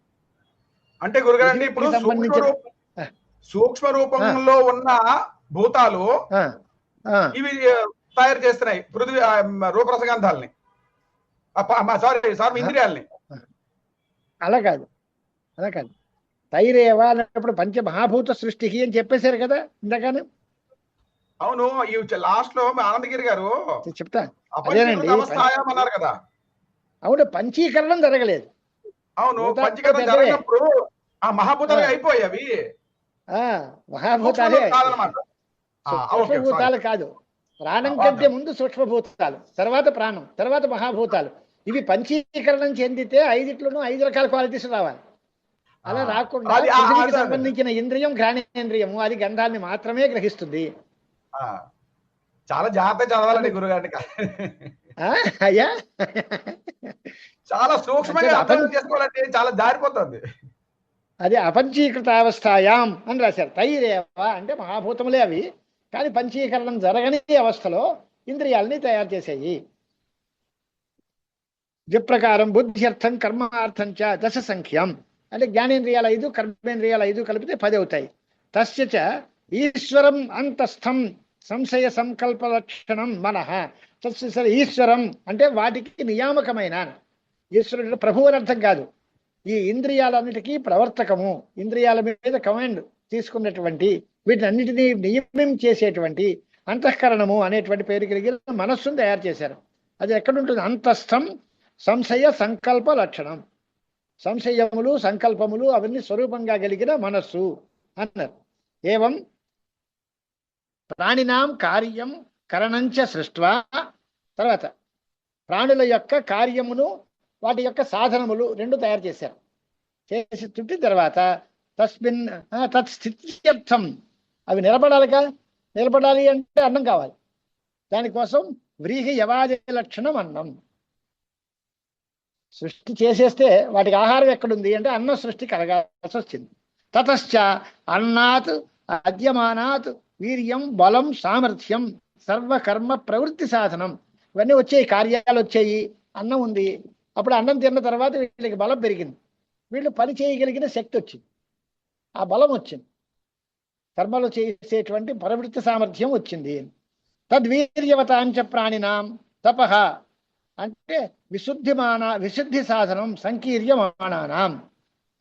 అంటే గురుగారు ఇప్పుడు సూక్ష్మ రూపంలో ఉన్న భూతాలు ఇవి తయారు చేస్తున్నాయి పృథ్వీ రూపరసగంధాలని, సారీ ఇంద్రియాలని. అలా కాదు. తైరేవా అన్నప్పుడు పంచమహాభూత సృష్టికి అని చెప్పేశారు కదా ఇందాకనే. అవును, ఈ లాస్ట్ లో ఆనందగిరి గారు చెప్తా. అదేనండి అన్నారు కదా. అవును, పంచీకరణం జరగలేదు. అవును, పంచీకరణం జరిగినప్పుడు ఆ మహాభూతాలు అయిపోయావి. మహాభూతాలే సూక్ష్మభూతాలు కాదు. ప్రాణం కంటే ముందు సూక్ష్మభూతాలు, తర్వాత ప్రాణం, తర్వాత మహాభూతాలు. ఇవి పంచీకరణం చెందితే 5 రకాల క్వాలిటీస్ రావాలి. అలా రాకుండా పృథివీకి సంబంధించిన ఇంద్రియం ఘ్రాణేంద్రియము, అది గంధాన్ని మాత్రమే గ్రహిస్తుంది. చాలా జాగ్రత్త చదవాలండి గురుగారిని. అయ్యా చాలా సూక్ష్మంగా అర్థం చేసుకోవాలంటే చాలా జారిపోతుంది. అది అపంచీకృత అవస్థాయాం అని రాశారు. తైరేవ అంటే మహాభూతములే అవి, కానీ పంచీకరణం జరగని అవస్థలో ఇంద్రియాలని తయారు చేసేయి. ద్విప్రకారం బుద్ధ్యర్థం కర్మార్థం చ దశ సంఖ్యం. అంటే జ్ఞానేంద్రియాలు 5, కర్మేంద్రియాలు 5 కలిపితే 10 అవుతాయి. తస్య చ ఈశ్వరం అంతస్థం సంశయ సంకల్ప లక్షణం మనః. ఈశ్వరం అంటే వాటికి నియామకమైన, ఈశ్వరుడు ప్రభువు అని అర్థం కాదు. ఈ ఇంద్రియాలన్నిటికీ ప్రవర్తకము, ఇంద్రియాల మీద కమాండ్ తీసుకున్నటువంటి, వీటినన్నిటినీ నియమం చేసేటువంటి అంతఃకరణము అనేటువంటి పేరు కలిగిన మనస్సును తయారు చేశారు. అది ఎక్కడుంటుంది? అంతస్థం సంశయ సంకల్ప లక్షణం. సంశయములు, సంకల్పములు అవన్నీ స్వరూపంగా కలిగిన మనస్సు అన్నారు. ఏవం ప్రాణినాం కార్యం కరణంచ సృష్ట్వా. తర్వాత ప్రాణుల యొక్క కార్యమును, వాటి యొక్క సాధనములు 2 తయారు చేశారు. చేసి చుట్టిన తర్వాత తస్మిన్ తత్స్థిత్యర్థం, అవి నిలబడాలి అంటే అన్నం కావాలి. దానికోసం వ్రీహి యవాది లక్షణం అన్నం. సృష్టి చేసేస్తే వాటికి ఆహారం ఎక్కడుంది అంటే అన్నం సృష్టి కలగాల్సి వచ్చింది. తతశ్చ అన్నాత్ అద్యమానాత్ వీర్యం బలం సామర్థ్యం సర్వకర్మ ప్రవృత్తి సాధనం. ఇవన్నీ వచ్చాయి, కార్యాలు వచ్చాయి, అన్నం ఉంది. అప్పుడు అన్నం తిన్న తర్వాత వీళ్ళకి బలం పెరిగింది, వీళ్ళు పని చేయగలిగిన శక్తి వచ్చింది, ఆ బలం వచ్చింది, కర్మలు చేసేటువంటి ప్రవృత్తి సామర్థ్యం వచ్చింది. తద్వీర్యవతాంచ ప్రాణినాం తపః అంటే విశుద్ధి సాధనం సంకీర్యమాణానాం.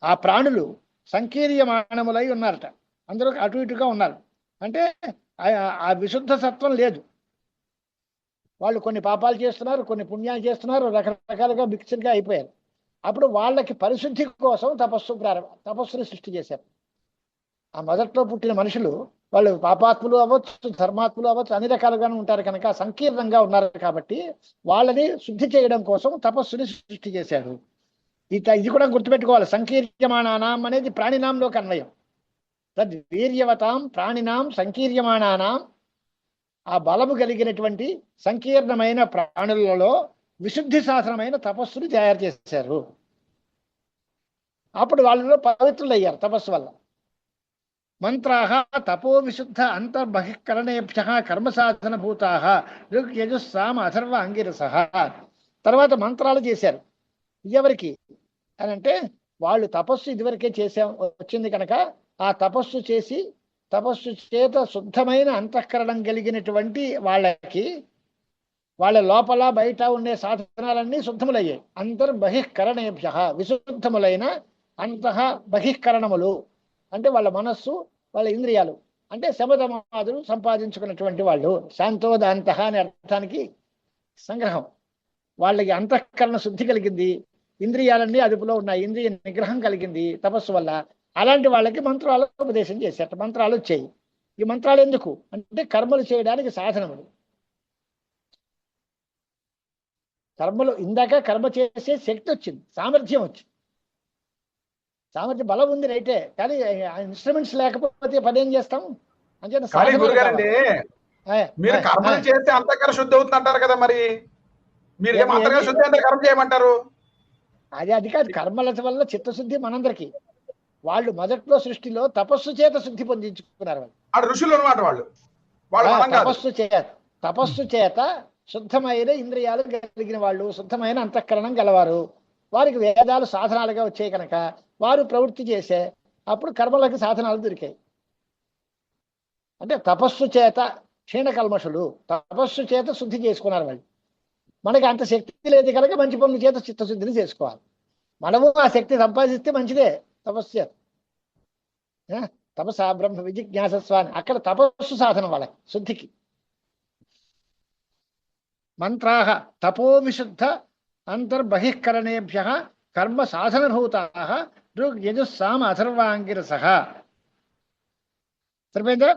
ఆ ప్రాణులు సంకీర్యమాణములై ఉన్నారట, అందరూ అటు ఇటుగా ఉన్నారు. అంటే ఆ విశుద్ధ సత్వం లేదు. వాళ్ళు కొన్ని పాపాలు చేస్తున్నారు, కొన్ని పుణ్యాలు చేస్తున్నారు, రకరకాలుగా మిక్స్డ్గా అయిపోయారు. అప్పుడు వాళ్ళకి పరిశుద్ధి కోసం తపస్సుని సృష్టి చేశారు. ఆ మొదట్లో పుట్టిన మనుషులు వాళ్ళు పాపాత్ములు అవ్వచ్చు, ధర్మాత్ములు అవ్వచ్చు, అన్ని రకాలుగానే ఉంటారు కనుక సంకీర్ణంగా ఉన్నారు కాబట్టి వాళ్ళని శుద్ధి చేయడం కోసం తపస్సుని సృష్టి చేశాడు. ఇది కూడా గుర్తుపెట్టుకోవాలి. సంకీర్యమాణానాం అనేది ప్రాణినాంలోకి అన్వయం. తద్వీర్యవతాం ప్రాణినాం సంకీర్యమాణానాం, ఆ బలము కలిగినటువంటి సంకీర్ణమైన ప్రాణులలో విశుద్ధి సాధనమైన తపస్సుని తయారు చేశారు. అప్పుడు వాళ్ళలో పవిత్రులయ్యారు తపస్సు వల్ల. మంత్రాః తపో విశుద్ధ అంతర్బహిష్కరణేభ్యః కర్మసాధన భూతాః ఋగ్ యజుః సామ అథర్వ అంగిరసః. తర్వాత మంత్రాలు చేశారు. ఎవరికి అని అంటే వాళ్ళు తపస్సు ఇదివరకే వచ్చింది కనుక ఆ తపస్సు చేసి తపస్సు చేత శుద్ధమైన అంతఃకరణం కలిగినటువంటి వాళ్ళకి వాళ్ళ లోపల బయట ఉండే సాధనాలన్నీ శుద్ధములయ్యాయి. అంతర్బహిష్కరణేభ్యః విశుద్ధములైన అంతః బహిష్కరణములు అంటే వాళ్ళ మనస్సు, వాళ్ళ ఇంద్రియాలు అంటే శమధమాదులు సంపాదించుకున్నటువంటి వాళ్ళు. శాంతోదాంతః అనే అర్థానికి సంగ్రహం. వాళ్ళకి అంతఃకరణ శుద్ధి కలిగింది, ఇంద్రియాలన్నీ అదుపులో ఉన్నాయి, ఇంద్రియ నిగ్రహం కలిగింది తపస్సు వల్ల. అలాంటి వాళ్ళకి మంత్రాలు ఉపదేశం చేశారు. మంత్రాలు వచ్చాయి. ఈ మంత్రాలు ఎందుకు అంటే కర్మలు చేయడానికి సాధనములు. కర్మలు ఇందాక కర్మ చేసే శక్తి వచ్చింది, సామర్థ్యం వచ్చింది. సామర్థ్యం బలం ఉంది రైటే, కానీ ఇన్స్ట్రుమెంట్స్ లేకపోతే పని ఏం చేస్తాం? అంటే మీరు కర్మలు చేస్తే అంతఃకరణ శుద్ధి అవుతుంది అంటారు కదా, మరి మీరు ఏం అంతఃకరణ శుద్ధి అంటే కర్మ చేయమంటారు? అది కాదు. కర్మల వల్ల చిత్తశుద్ధి మనందరికి. వాళ్ళు మొదట్లో సృష్టిలో తపస్సు చేత శుద్ధి పొందించుకున్నారు. వాళ్ళు ఋషులు అన్నమాట. వాళ్ళు తపస్సు చేత శుద్ధమైన ఇంద్రియాలు కలిగిన వాళ్ళు, శుద్ధమైన అంతఃకరణం గలవారు. వారికి వేదాలు సాధనాలుగా వచ్చాయి కనుక వారు ప్రవృత్తి చేసే అప్పుడు కర్మలకు సాధనాలు దొరికాయి. అంటే తపస్సు చేత క్షీణకల్మషులు, తపస్సు చేత శుద్ధి చేసుకున్నారు వాళ్ళు. మనకి అంత శక్తి లేదు కనుక మంచి పనుల చేత చిత్తశుద్ధిని చేసుకోవాలి. మనము ఆ శక్తి సంపాదిస్తే మంచిదే. తపస్సు తపసా బ్రహ్మ విజిజ్ఞాసస్వామి, అక్కడ తపస్సు సాధనం వాళ్ళకి శుద్ధికి. మంత్రాః తపో విశుద్ధ అంతర్బహిష్కరణేభ్యః కర్మ సాధనభూతాః ఋగ్ యజుః సామ అథర్వాంగిరసః. సరిపోయిందా?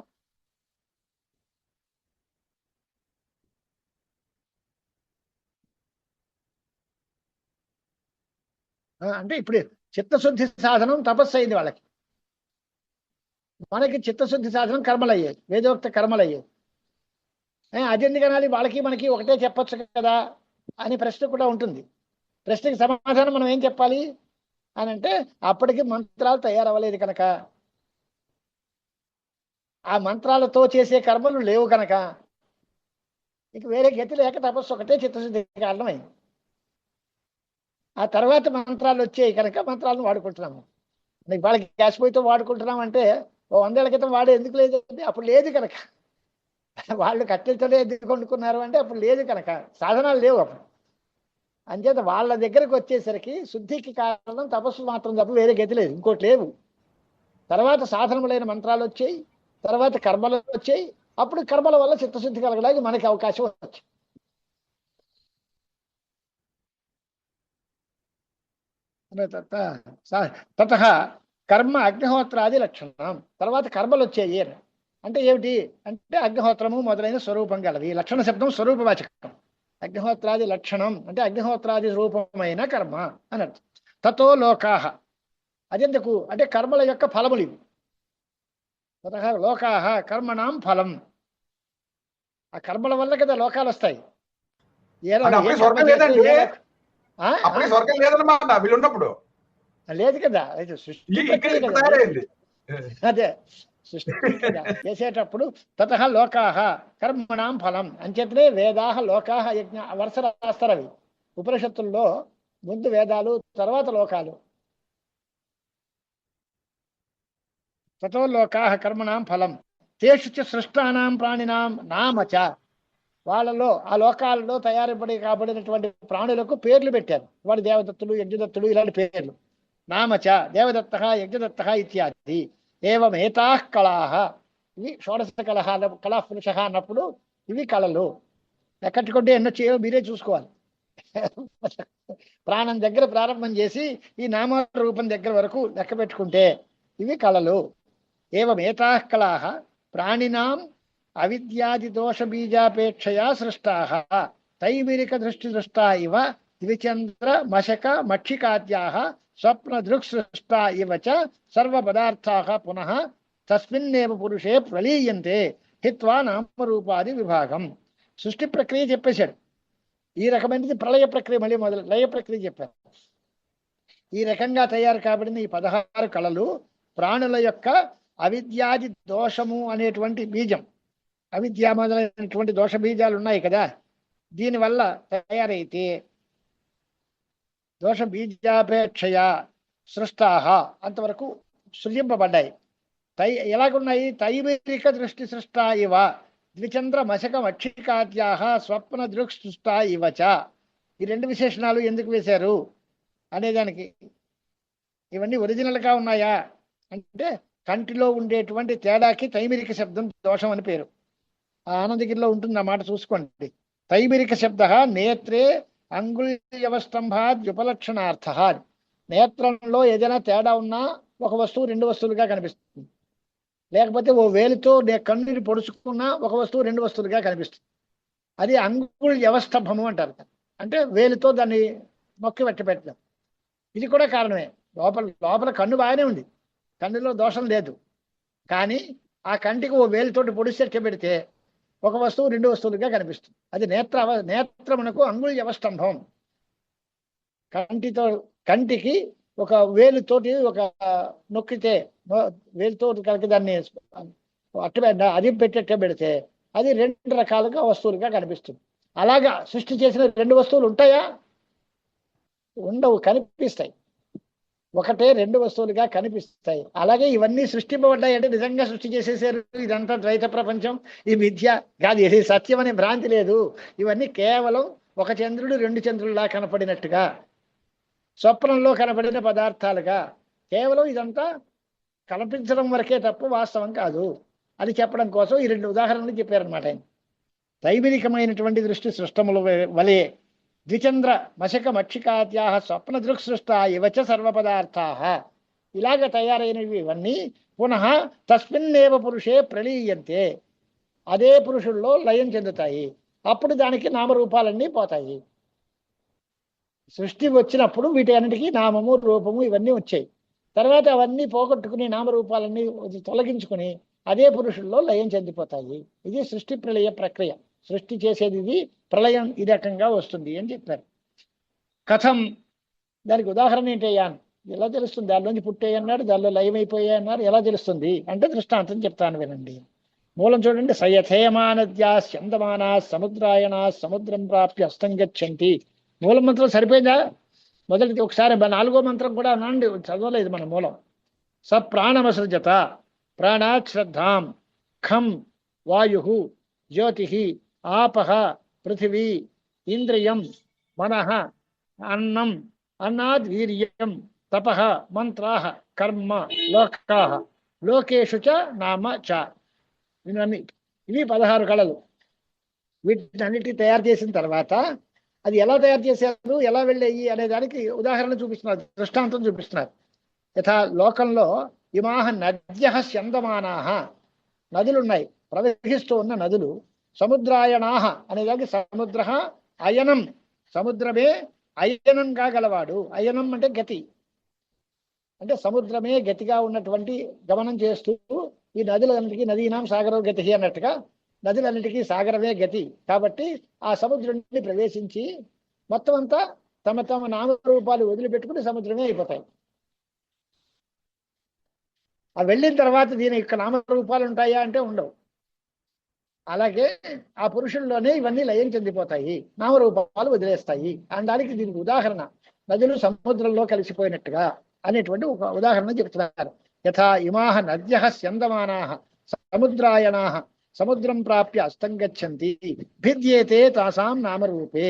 అంటే ఇప్పుడు చిత్తశుద్ధి సాధనం తపస్సు అయింది వాళ్ళకి. మనకి చిత్తశుద్ధి సాధనం కర్మలు అయ్యాయి, వేదోక్త కర్మలు అయ్యాయి. అదెందుకనాలి? వాళ్ళకి మనకి ఒకటే చెప్పొచ్చు కదా అని ప్రశ్న కూడా ఉంటుంది. ప్రశ్నకి సమాధానం మనం ఏం చెప్పాలి అని అంటే అప్పటికి మంత్రాలు తయారవ్వలేదు కనుక, ఆ మంత్రాలతో చేసే కర్మలు లేవు కనుక ఇక వేరే గతి లేక తపస్సు ఒకటే చిత్తశుద్ధి కారణమైంది. ఆ తర్వాత మంత్రాలు వచ్చాయి కనుక మంత్రాలను వాడుకుంటున్నాము. వాళ్ళకి గ్యాస్ పొయ్యితో వాడుకుంటున్నాం అంటే 100 ఏళ్ల క్రితం వాడే ఎందుకు లేదు అంటే అప్పుడు లేదు కనుక. వాళ్ళు కట్టెలతోనే ఎందుకు వండుకున్నారు అంటే అప్పుడు లేదు కనుక, సాధనాలు లేవు అప్పుడు. అంచేత వాళ్ళ దగ్గరకు వచ్చేసరికి శుద్ధికి కారణం తపస్సు మాత్రం తప్ప వేరే గతి లేదు, ఇంకోటి లేవు. తర్వాత సాధనములైన మంత్రాలు వచ్చాయి, తర్వాత కర్మలు వచ్చాయి. అప్పుడు కర్మల వల్ల చిత్తశుద్ధి కలగడానికి మనకి అవకాశం వచ్చింది. తతః కర్మ అగ్నిహోత్రాది లక్షణం. తర్వాత కర్మలు వచ్చాయి అంటే ఏమిటి అంటే అగ్నిహోత్రము మొదలైన స్వరూపం గలవి. లక్షణ శబ్దం స్వరూపవాచకం. అగ్నిహోత్రాది లక్షణం అంటే అగ్నిహోత్రాది రూపమైన కర్మ అని అర్థం. తతో లోకాః అదెందుకు అంటే కర్మల యొక్క ఫలములు ఇవి. తతః లోకాః కర్మణాం ఫలం. ఆ కర్మల వల్ల కదా లోకాలు వస్తాయి. లేదు కదా, అదే సృష్టి చేసేటప్పుడు తతః లోకాః కర్మణాం ఫలం అంచేతనే వేదాః లోకాః యజ్ఞ వరుస రాస్తారు. అవి ఉపనిషత్తుల్లో ముందు వేదాలు తర్వాత లోకాలు. తతో లోకాః కర్మణాం ఫలం తేషు చ సృష్టానాం ప్రాణినాం నామచ. వాళ్ళలో ఆ లోకాలలో కాబడినటువంటి ప్రాణులకు పేర్లు పెట్టారు. వాడు దేవదత్తులు, యజ్ఞదత్తులు ఇలాంటి పేర్లు. నామచ దేవదత్తః యజ్ఞదత్తః ఇత్యాది. ఏవమేతాః కళాః, ఇవి షోడశ కళా పురుషః అన్నప్పుడు ఇవి కళలు. లెక్కట్టుకుంటే ఎన్నో చేయో మీరే చూసుకోవాలి. ప్రాణం దగ్గర ప్రారంభం చేసి ఈ నామరూపం దగ్గర వరకు లెక్క పెట్టుకుంటే ఇవి కళలు. ఏవమేతాః కళాః ప్రాణినాం అవిద్యాది దోష బీజాపేక్షయా సృష్టాః తైమిరిక దృష్టి దృష్టా ఇవ ద్విచంద్ర మశక మక్షికాద్యాః స్వప్న దృక్ సృష్టా ఇవ చ సర్వ పదార్థాః పునః తస్మిన్నేవ పురుషే ప్రలీయంతే హిత్వా నామరూపాది విభాగం. సృష్టి ప్రక్రియ చెప్పేశాడు. ఈ రకమైనది ప్రళయ ప్రక్రియ, మళ్ళీ మొదలు లయ ప్రక్రియ చెప్పారు. ఈ రకంగా తయారు కాబడిన ఈ 16 కళలు ప్రాణుల యొక్క అవిద్యాది దోషము అనేటువంటి బీజం, అవిద్య మొదలైనటువంటి దోష బీజాలు ఉన్నాయి కదా, దీనివల్ల తయారైతే దోష బీజాపేక్షయ సృష్టాహ అంతవరకు సృజింపబడ్డాయి. ఎలాగున్నాయి? తైమిరిక దృష్టి సృష్టా ఇవ ద్విచంద్ర మశక మక్షికాద్యాః స్వప్న దృక్ సృష్టా ఇవచ. ఈ 2 విశేషణాలు ఎందుకు వేశారు అనేదానికి, ఇవన్నీ ఒరిజినల్గా ఉన్నాయా అంటే కంటిలో ఉండేటువంటి తేడాకి తైమిరిక శబ్దం దోషం అని పేరు. ఆ ఆనందగిరిలో ఉంటుంది ఆ మాట, చూసుకోండి. తైమిరిక శబ్ద నేత్రే అంగుళ్యవస్తంభాద్ ఉపలక్షణార్థ. నేత్రంలో ఏదైనా తేడా ఉన్నా ఒక వస్తువు 2 వస్తువులుగా కనిపిస్తుంది. లేకపోతే ఓ వేలితో కన్నుని పొడుచుకున్నా ఒక వస్తువు 2 వస్తువులుగా కనిపిస్తుంది. అది అంగుళ్యవస్తంభము అంటారు. అంటే వేలితో దాన్ని మొక్కి వెట్టి పెట్టడం. ఇది కూడా కారణమే. లోపల కన్ను బాగానే ఉంది, కన్నులో దోషం లేదు. కానీ ఆ కంటికి ఓ వేలితోటి పొడిచెట్టు పెడితే ఒక వస్తువు 2 వస్తువులుగా కనిపిస్తుంది. అది నేత్రమునకు అంగుళ్యవస్తంభం. కంటికి ఒక వేలుతోటి ఒక నొక్కితే, వేలుతో కలిగి దాన్ని అది పెట్టేట్టే పెడితే అది 2 రకాలుగా వస్తువులుగా కనిపిస్తుంది. అలాగా సృష్టి చేసిన 2 వస్తువులు ఉంటాయా? ఉండవు, కనిపిస్తాయి. ఒకటే 2 వస్తువులుగా కనిపిస్తాయి. అలాగే ఇవన్నీ సృష్టింపబడ్డాయి అంటే నిజంగా సృష్టి చేసేసారు. ఇదంతా ద్వైత ప్రపంచం, ఈ విద్య కాదు, ఇది సత్యం అనే భ్రాంతి లేదు. ఇవన్నీ కేవలం ఒక చంద్రుడు 2 చంద్రుల్లా కనపడినట్టుగా, స్వప్నంలో కనపడిన పదార్థాలుగా, కేవలం ఇదంతా కల్పించడం వరకే తప్ప వాస్తవం కాదు అని చెప్పడం కోసం ఈ 2 ఉదాహరణలు చెప్పారనమాట ఆయన. తైమిరికమైనటువంటి దృష్టి సృష్టముల వలె ద్విచంద్ర మశక మక్షికాద్యాః స్వప్న దృక్ సృష్టా ఇవచ సర్వ పదార్థాః. ఇలాగ తయారైనవి ఇవన్నీ పునః తస్మిన్నేవ పురుషే ప్రలీయంతే, అదే పురుషుల్లో లయం చెందుతాయి. అప్పుడు దానికి నామరూపాలన్నీ పోతాయి. సృష్టి వచ్చినప్పుడు వీటి అన్నిటికీ నామము రూపము ఇవన్నీ వచ్చాయి. తర్వాత అవన్నీ పోగొట్టుకుని నామరూపాలన్నీ తొలగించుకుని అదే పురుషుల్లో లయం చెందిపోతాయి. ఇది సృష్టి ప్రళయ ప్రక్రియ. సృష్టి చేసేది ఇది, ప్రళయం ఈ రకంగా వస్తుంది అని చెప్పారు. కథం, దానికి ఉదాహరణ ఏంటయ్యా? ఎలా తెలుస్తుంది? దానిలోంచి పుట్టాయి అన్నాడు, దానిలో లయమైపోయాయి అన్నారు, ఎలా తెలుస్తుంది అంటే దృష్టాంతం చెప్తాను వినండి. మూలం చూడండి. సయథేమానద్యా స్యందమానా సముద్రాయణా సముద్రం ప్రాప్య అస్తం గచ్చంతి. మూల మంత్రం సరిపోయిందా? మొదటిది ఒకసారి 4వ మంత్రం కూడా అనండి, చదవలేదు మన మూలం. స ప్రాణమసృజత ప్రాణాత్ శ్రద్ధాం ఖం వాయు జ్యోతి ఆపః పృథివీ ఇంద్రియం మనః అన్నం అన్నాద్ వీర్యం తపః మంత్రాః కర్మ లోకాః లోకేషు చ నామ చ. ఇవి 16 కళలు. వీటినన్నిటి తయారు చేసిన తర్వాత అది ఎలా తయారు చేశారు, ఎలా వెళ్ళాయి అనే దానికి ఉదాహరణ చూపిస్తున్నారు, దృష్టాంతం చూపిస్తున్నారు. యథా లోకంలో ఇమాహ నద్యః స్యందమానాః, నదులున్నాయి, ప్రవహిస్తూ ఉన్న నదులు. సముద్రాయణాః అనేదానికి సముద్ర అయనం, సముద్రమే అయనం కాగలవాడు. అయనం అంటే గతి, అంటే సముద్రమే గతిగా ఉన్నటువంటి గమనం చేస్తూ ఈ నదులన్నిటికీ నదీనాం సాగరో గతి అన్నట్టుగా నదులన్నిటికీ సాగరమే గతి. కాబట్టి ఆ సముద్రాన్ని ప్రవేశించి మొత్తం అంతా తమ తమ నామరూపాలు వదిలిపెట్టుకుని సముద్రమే అయిపోతాయి. ఆ వెళ్ళిన తర్వాత దీని యొక్క నామరూపాలు ఉంటాయా అంటే ఉండవు. అలాగే ఆ పురుషుల్లోనే ఇవన్నీ లయం చెందిపోతాయి, నామరూపాలు వదిలేస్తాయి అనడానికి దీనికి ఉదాహరణ నదులు సముద్రంలో కలిసిపోయినట్టుగా అనేటువంటి ఒక ఉదాహరణ చెప్తున్నారు. యథా ఇమాహ నద్యః స్యందమానాః సముద్రాయణాః సముద్రం ప్రాప్య అస్తం గచ్చంతి భిద్యేతే తాసాం నామరూపే.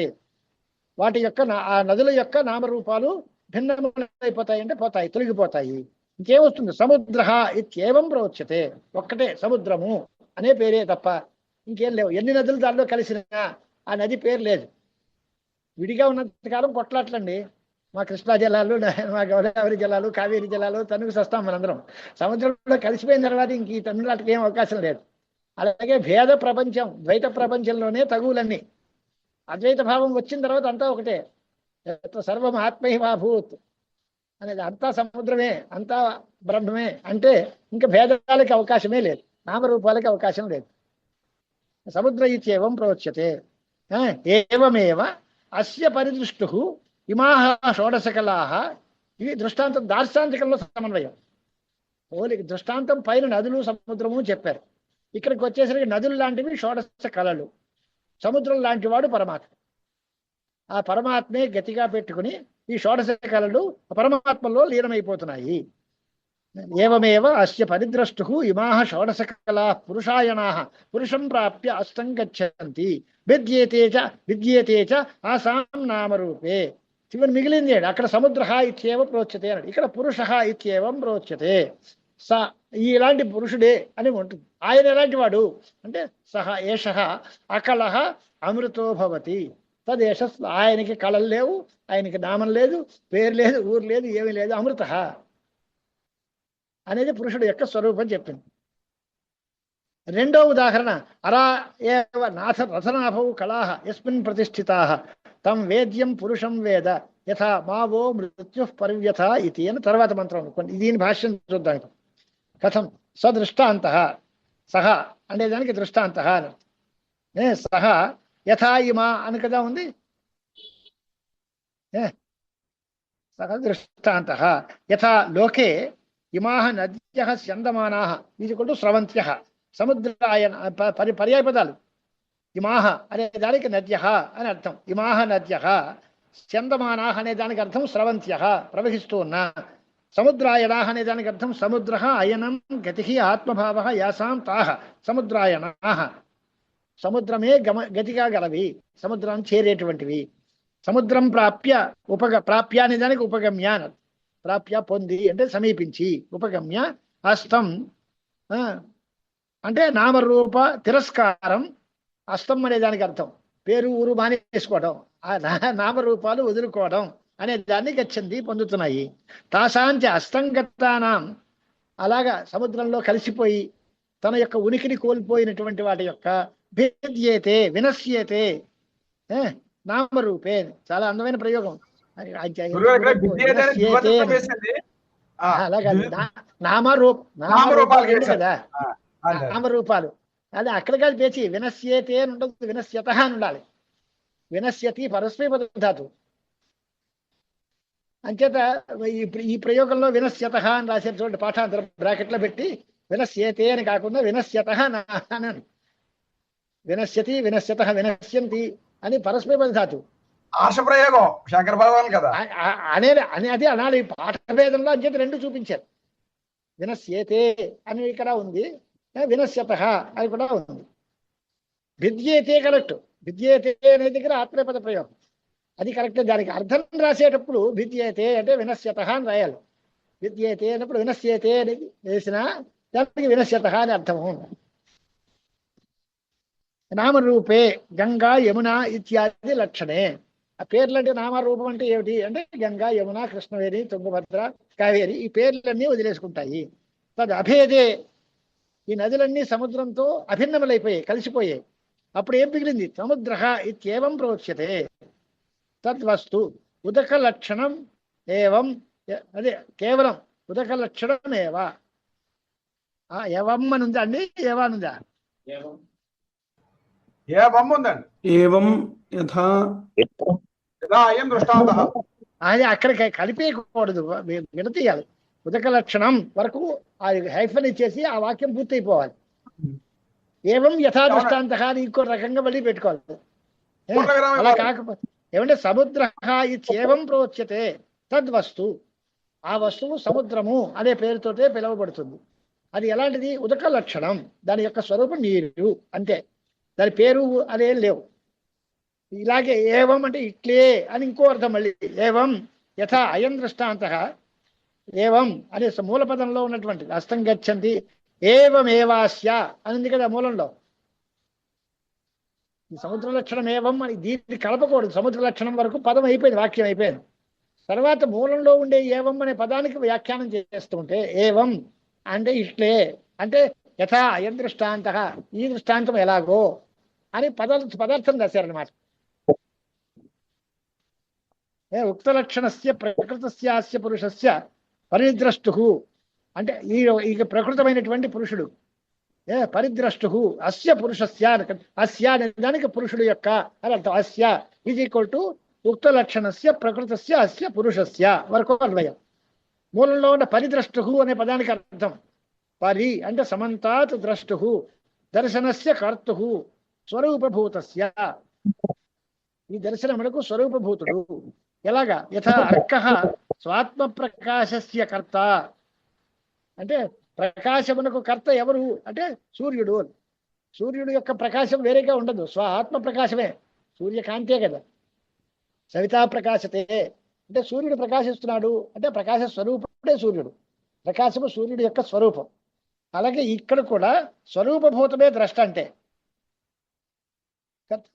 వాటి యొక్క ఆ నదుల యొక్క నామరూపాలు భిన్నమైపోతాయి అంటే పోతాయి, తొలగిపోతాయి. ఇంకేమొస్తుంది? సముద్ర ఇత్యేవం ప్రోచ్యతే. ఒక్కటే సముద్రము అనే పేరే తప్ప ఇంకేం లేవు. ఎన్ని నదులు దానిలో కలిసినా ఆ నది పేరు లేదు. విడిగా ఉన్నంతకాలం కొట్లాట్లండి. మా కృష్ణా జలాలు, మా గోదావరి జలాలు, కావేరి జలాలు తనుకు వస్తాం మనందరం. సముద్రంలో కలిసిపోయిన తర్వాత ఇంక ఈ తన్నులాటకి ఏం అవకాశం లేదు. అలాగే భేద ప్రపంచం, ద్వైత ప్రపంచంలోనే తగువులన్నీ. అద్వైత భావం వచ్చిన తర్వాత అంతా ఒకటే. సర్వం ఆత్మైవాభూత్ అనేది అంతా సముద్రమే, అంతా బ్రహ్మమే అంటే ఇంకా భేదాలకి అవకాశమే లేదు, నామరూపాలకి అవకాశం లేదు. సముద్ర ఇత్యేవం ప్రోచ్యతే. ఏవమేవ అస్య పరిదృష్టు ఇమాహ షోడశకలాహ. ఇవి దృష్టాంతం దార్శనికంలో సమన్వయం. ఓలికి దృష్టాంతం పైన నదులు సముద్రము చెప్పారు. ఇక్కడికి వచ్చేసరికి నదులు లాంటివి షోడశ కళలు, సముద్రం లాంటి వాడు పరమాత్మ. ఆ పరమాత్మే గతిగా పెట్టుకుని ఈ షోడశ కళలు పరమాత్మలో లీనమైపోతున్నాయి. ఏవమేవ అస్య పరిద్రష్టు ఇమాహ షోడశ కళా పురుషాయణాః పురుషం ప్రాప్య అస్తం గచ్చంతి విద్యేతే చ ఆసాం నామరూపే. చివరి మిగిలింది అక్కడ సముద్ర ఇత్యేవ ప్రోచ్యతే అన్నాడు, ఇక్కడ పురుష ఇత్యేవం ప్రోచ్యతే. ఇలాంటి పురుషుడే అని ఉంటుంది. ఆయన ఎలాంటి వాడు అంటే సహ ఏష అకలహ అమృతో భవతి తదేశ. ఆయనకి కళలు లేవు, ఆయనకి నామం లేదు, పేరు లేదు, ఊరు లేదు, ఏమీ లేదు. అమృత అనేది పురుషుడు యొక్క స్వరూపం చెప్పింది. రెండో ఉదాహరణ అరా ఏవ నాథ రథనాభౌ కళాః యస్మిన్ ప్రతిష్ఠితాః తం వేద్యం పురుషం వేద యథా మావో మృత్యు పరివ్యథ ఇది అని తర్వాత మంత్రం అనుకోండి. దీని భాష్యం చూద్దాం. కథం సదృష్టాంత సహ అనేదానికి దృష్టాంత సహ యథా ఇమా అని కదా ఉంది. సహ దృష్టాంత యథా లోకే ఇమాహ నద్యః స్యందమానాః ఈజ్వల్ స్రవంత్యః. సముద్రాయన పర్యాయ పదాలు. ఇమాహ అనే దానికి నద్యః అని అర్థం. ఇమాహ నద్యః. స్యందమానాః అనే దానికి అర్థం స్రవంత్యః ప్రవహిస్తూ ఉన్నా. సముద్రాయణాః అనే దానికి అర్థం సముద్రః అయనం గతిః ఆత్మభావః యాసాం తాః సముద్రాయణాః. సముద్రమే గతిగా గలవి, సముద్రం చేరేటువంటివి. సముద్రం ప్రాప్య ప్రాప్య అనే దానికి ఉపగమ్య. ప్రాప్య పొంది అంటే సమీపించి, ఉపగమ్య. అస్తం అంటే నామరూప తిరస్కారం. అస్తం అనే దానికి అర్థం పేరు ఊరు మానేసుకోవడం, ఆ నామరూపాలు వదులుకోవడం అనే దాన్ని గచ్చంది పొందుతున్నాయి. తాసాంచ అస్తంగతానాం. అలాగా సముద్రంలో కలిసిపోయి తన యొక్క ఉనికిని కోల్పోయినటువంటి వాటి యొక్క భేద్యేతే వినశ్యేతే నామరూపే. చాలా అందమైన ప్రయోగం. అలాగా నామరూపాలు కదా, నామరూపాలు. అదే అక్కడ కాదు పేచి వినశ్యేతే అని ఉండదు, వినశ్యత అని ఉండాలి. వినశ్యతి పరస్మై ధాతు. అంచేత ఈ ప్రయోగంలో వినశ్యత అని రాశారు చూడండి, పాఠాంతరం బ్రాకెట్లో పెట్టి. వినశ్యేతే అని కాకుండా వినశ్యత అని. వినశ్యతి వినశ్యత వినశ్యంతి అని పరస్మై ధాతు. ఆశ ప్రయోగం శంకర భగవాన్ కదా అది అనాలి. పాఠభేదంలో అంచేత రెండు చూపించారు. వినశ్యేతే అని ఇక్కడ ఉంది, వినశ్యత అని కూడా ఉంది. విద్యేతే కరెక్ట్. విద్యేతే అనే దగ్గర ఆత్మనేపద ప్రయోగం అది కరెక్ట్. దానికి అర్థం రాసేటప్పుడు విద్యేతే అంటే వినశ్యత అని రాయాలి. విద్యేతే అన్నప్పుడు వినశ్యేతే అనేది వేసిన దానికి వినశ్యత అని అర్థము. నామరూపే గంగా యమున ఇత్యాది లక్షణే. ఆ పేర్లు అంటే నామరూపం అంటే ఏమిటి అంటే గంగా యమున కృష్ణవేణి తుంగభద్ర కావేరి ఈ పేర్లన్నీ వదిలేసుకుంటాయి. తద్ అభేదే. ఈ నదులన్నీ సముద్రంతో అభిన్నములైపోయాయి, కలిసిపోయాయి. అప్పుడు ఏం మిగిలింది? సముద్ర ఇత్యేవం ప్రోచ్యతే. తద్వస్తు ఉదక లక్షణం ఏవం. అదే కేవలం ఉదక లక్షణం ఏవా. ఏవం అని ఉందా అండి? ఏవా అనుందా? ఏవం యథా అది అక్కడికి కలిపేయకూడదు, విడతీయాలి. ఉదక లక్షణం వరకు అది హైఫన్ ఇచ్చేసి ఆ వాక్యం పూర్తయిపోవాలి. ఏవం యథా దృష్టాంత అని ఇంకో రకంగా మళ్ళీ పెట్టుకోవాలి. అలా కాకపోతే ఏమంటే సముద్ర ఇత్యేవం ప్రోచ్యతే తద్వస్తు. ఆ వస్తువు సముద్రము అనే పేరుతోటే పిలువబడుతుంది. అది ఎలాంటిది? ఉదక లక్షణం. దాని యొక్క స్వరూపం నీరు అంతే, దాని పేరు అదేం లేవు. ఇలాగే ఏవం అంటే ఇట్లే అని ఇంకో అర్థం మళ్ళీ. ఏవం యథా అయం దృష్టాంత. ఏవం అనే మూల పదంలో ఉన్నటువంటి అస్తం గచ్చంతి ఏవమేవాస్య అని ఉంది కదా మూలంలో. ఈ సముద్ర లక్షణం ఏవం అని దీన్ని కలపకూడదు. సముద్ర లక్షణం వరకు పదం అయిపోయింది, వాక్యం అయిపోయింది. తర్వాత మూలంలో ఉండే ఏవం అనే పదానికి వ్యాఖ్యానం చేస్తుంటే ఏవం అంటే ఇట్లే అంటే యథా అయం దృష్టాంత, ఈ దృష్టాంతం ఎలాగో అని పదార్థం రాశారనమాట. ఉక్తలక్షణస్య ప్రకృతస్యాస్య పురుషస్య పరిద్రష్టు అంటే ఈ ప్రకృతమైనటువంటి పురుషుడు, పరిద్రష్టు అస్య పురుషస్య, అస్య అనే దానికి పురుషుడు యొక్క అని అర్థం. అస్య ఈజ్ ఈక్వల్ టు ఉక్తలక్షణస్య ప్రకృతస్య అస్య పురుషస్య వరకు అన్వయం. మూలంలో ఉన్న పరిద్రష్టు అనే పదానికి అర్థం పరి అంటే సమంతాత్ ద్రష్టు దర్శనస్య కర్తు స్వరూపభూతస్య. ఈ దర్శనములకు స్వరూపభూతుడు. ఎలాగా? యథా అర్కః స్వాత్మ ప్రకాశస్య కర్త అంటే ప్రకాశమునకు కర్త ఎవరు అంటే సూర్యుడు. సూర్యుడు యొక్క ప్రకాశం వేరేగా ఉండదు, స్వ ఆత్మ ప్రకాశమే, సూర్యకాంతే కదా. సవితా ప్రకాశతే అంటే సూర్యుడు ప్రకాశిస్తున్నాడు అంటే ప్రకాశ స్వరూపుడే సూర్యుడు. ప్రకాశము సూర్యుడు యొక్క స్వరూపం. అలాగే ఇక్కడ కూడా స్వరూపభూతమే ద్రష్ట అంటే.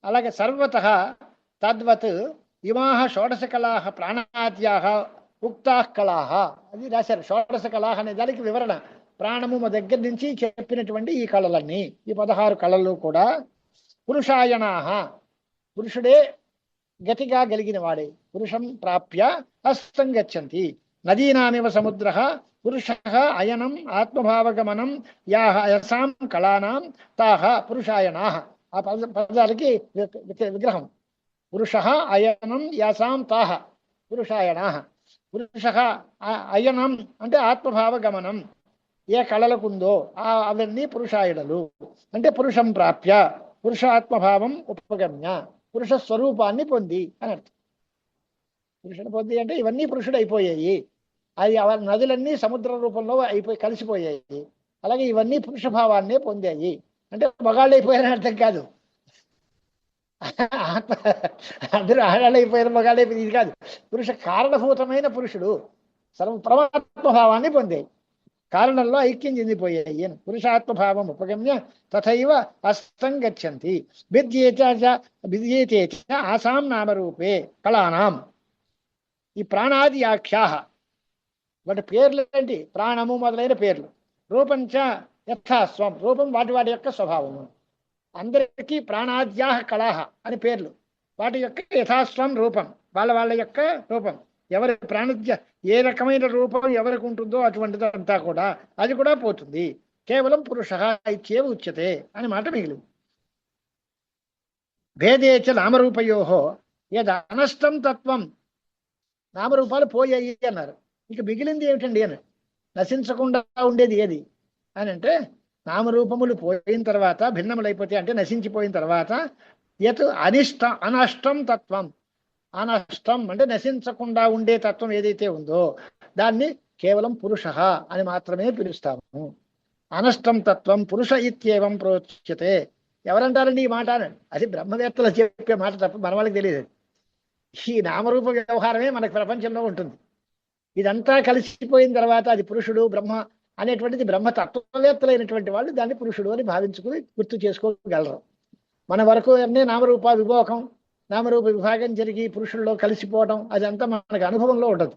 అలాగే సర్వతః తద్వత్ ఇమాహ షోడశ కళాః ప్రాణాద్యాః ఉక్తాః కళాః అది రాశారు. షోడశ కళాః అనే దానికి వివరణ. ప్రాణము దగ్గర నుంచి చెప్పినటువంటి ఈ కళలన్నీ, ఈ 16 కళలు కూడా పురుషాయణాః పురుషుడే గతిగా కలిగిన వాడే. పురుషం ప్రాప్య హస్తం గచ్చంతి. నదీనామివ సముద్రః పురుషః అయనం ఆత్మభావగమనం యసాం కళానాం తాః పురుషాయణాః. ఆ పదాలకి విగ్రహం. పురుషః అయనం యసాం తాః పురుషాయణాః. పురుషః అయనం అంటే ఆత్మభావగమనం ఏ కళలకుందో అవన్నీ పురుషాయణలు అంటే పురుషం ప్రాప్య పురుషాత్మభావం ఉపగమ్య పురుష స్వరూపాన్ని పొంది అని అర్థం. పురుషుని పొంది అంటే ఇవన్నీ పురుషుడు అయిపోయాయి. అది నదులన్నీ సముద్ర రూపంలో కలిసిపోయాయి. అలాగే ఇవన్నీ పురుష భావాన్నే పొందాయి అంటే మగాళ్ళు అయిపోయారని అర్థం కాదు. అందరూ ఆడాళ్ళు అయిపోయారు, మగాళ్ళు అయిపోయి ఇది కాదు. పురుష కారణభూతమైన పురుషుడు పరమాత్మభావాన్ని పొందాయి, కారణంలో ఐక్యం చెందిపోయాయి. పురుషాత్మభావం ఉపగమ్య తథైవ అస్తం గచ్చంతి. విద్యేతే ఆసాం నామరూపే కళానాం. ఈ ప్రాణాది ఆఖ్యాహ వాటి పేర్లు ఏంటి? ప్రాణము మొదలైన పేర్లు. రూపంచ యథాస్వం రూపం వాటి వాటి యొక్క స్వభావము. అందరికీ ప్రాణాద్యాహ కళాహ అని పేర్లు, వాటి యొక్క యథాస్వం రూపం, వాళ్ళ వాళ్ళ యొక్క రూపం. ఎవరి ప్రాణద్య ఏ రకమైన రూపం ఎవరికి ఉంటుందో అటువంటిదంతా కూడా అది కూడా పోతుంది. కేవలం పురుష ఇత్యేవ ఉచ్యతే అని మాట మిగిలింది. భేదేచ నామరూపయోహో యద్ అనష్టం తత్వం. నామరూపాలు పోయాయి అన్నారు. ఇక మిగిలింది ఏమిటండి అని, నశించకుండా ఉండేది ఏది అని అంటే, నామరూపములు పోయిన తర్వాత భిన్నములైపోతే అంటే నశించిపోయిన తర్వాత యత్ అనష్టం తత్వం. అనష్టం అంటే నశించకుండా ఉండే తత్వం ఏదైతే ఉందో దాన్ని కేవలం పురుష అని మాత్రమే పిలుస్తాము. అనష్టం తత్వం పురుష ఇత్యేవం ప్రోచ్యతే. ఎవరంటారండి ఈ మాట? అది బ్రహ్మవేత్తలు చెప్పే మాట తప్ప మన వాళ్ళకి తెలియదు. ఈ నామరూప వ్యవహారమే మనకు ప్రపంచంలో ఉంటుంది. ఇదంతా కలిసిపోయిన తర్వాత అది పురుషుడు బ్రహ్మ అనేటువంటిది బ్రహ్మతత్వవేత్తలైనటువంటి వాళ్ళు దాన్ని పురుషుడు అని భావించుకుని గుర్తు చేసుకోగలరు. మన వరకు అన్నీ నామరూప విభోగం, నామరూప విభాగం జరిగి పురుషుల్లో కలిసిపోవడం అదంతా మనకు అనుభవంలో ఉండదు.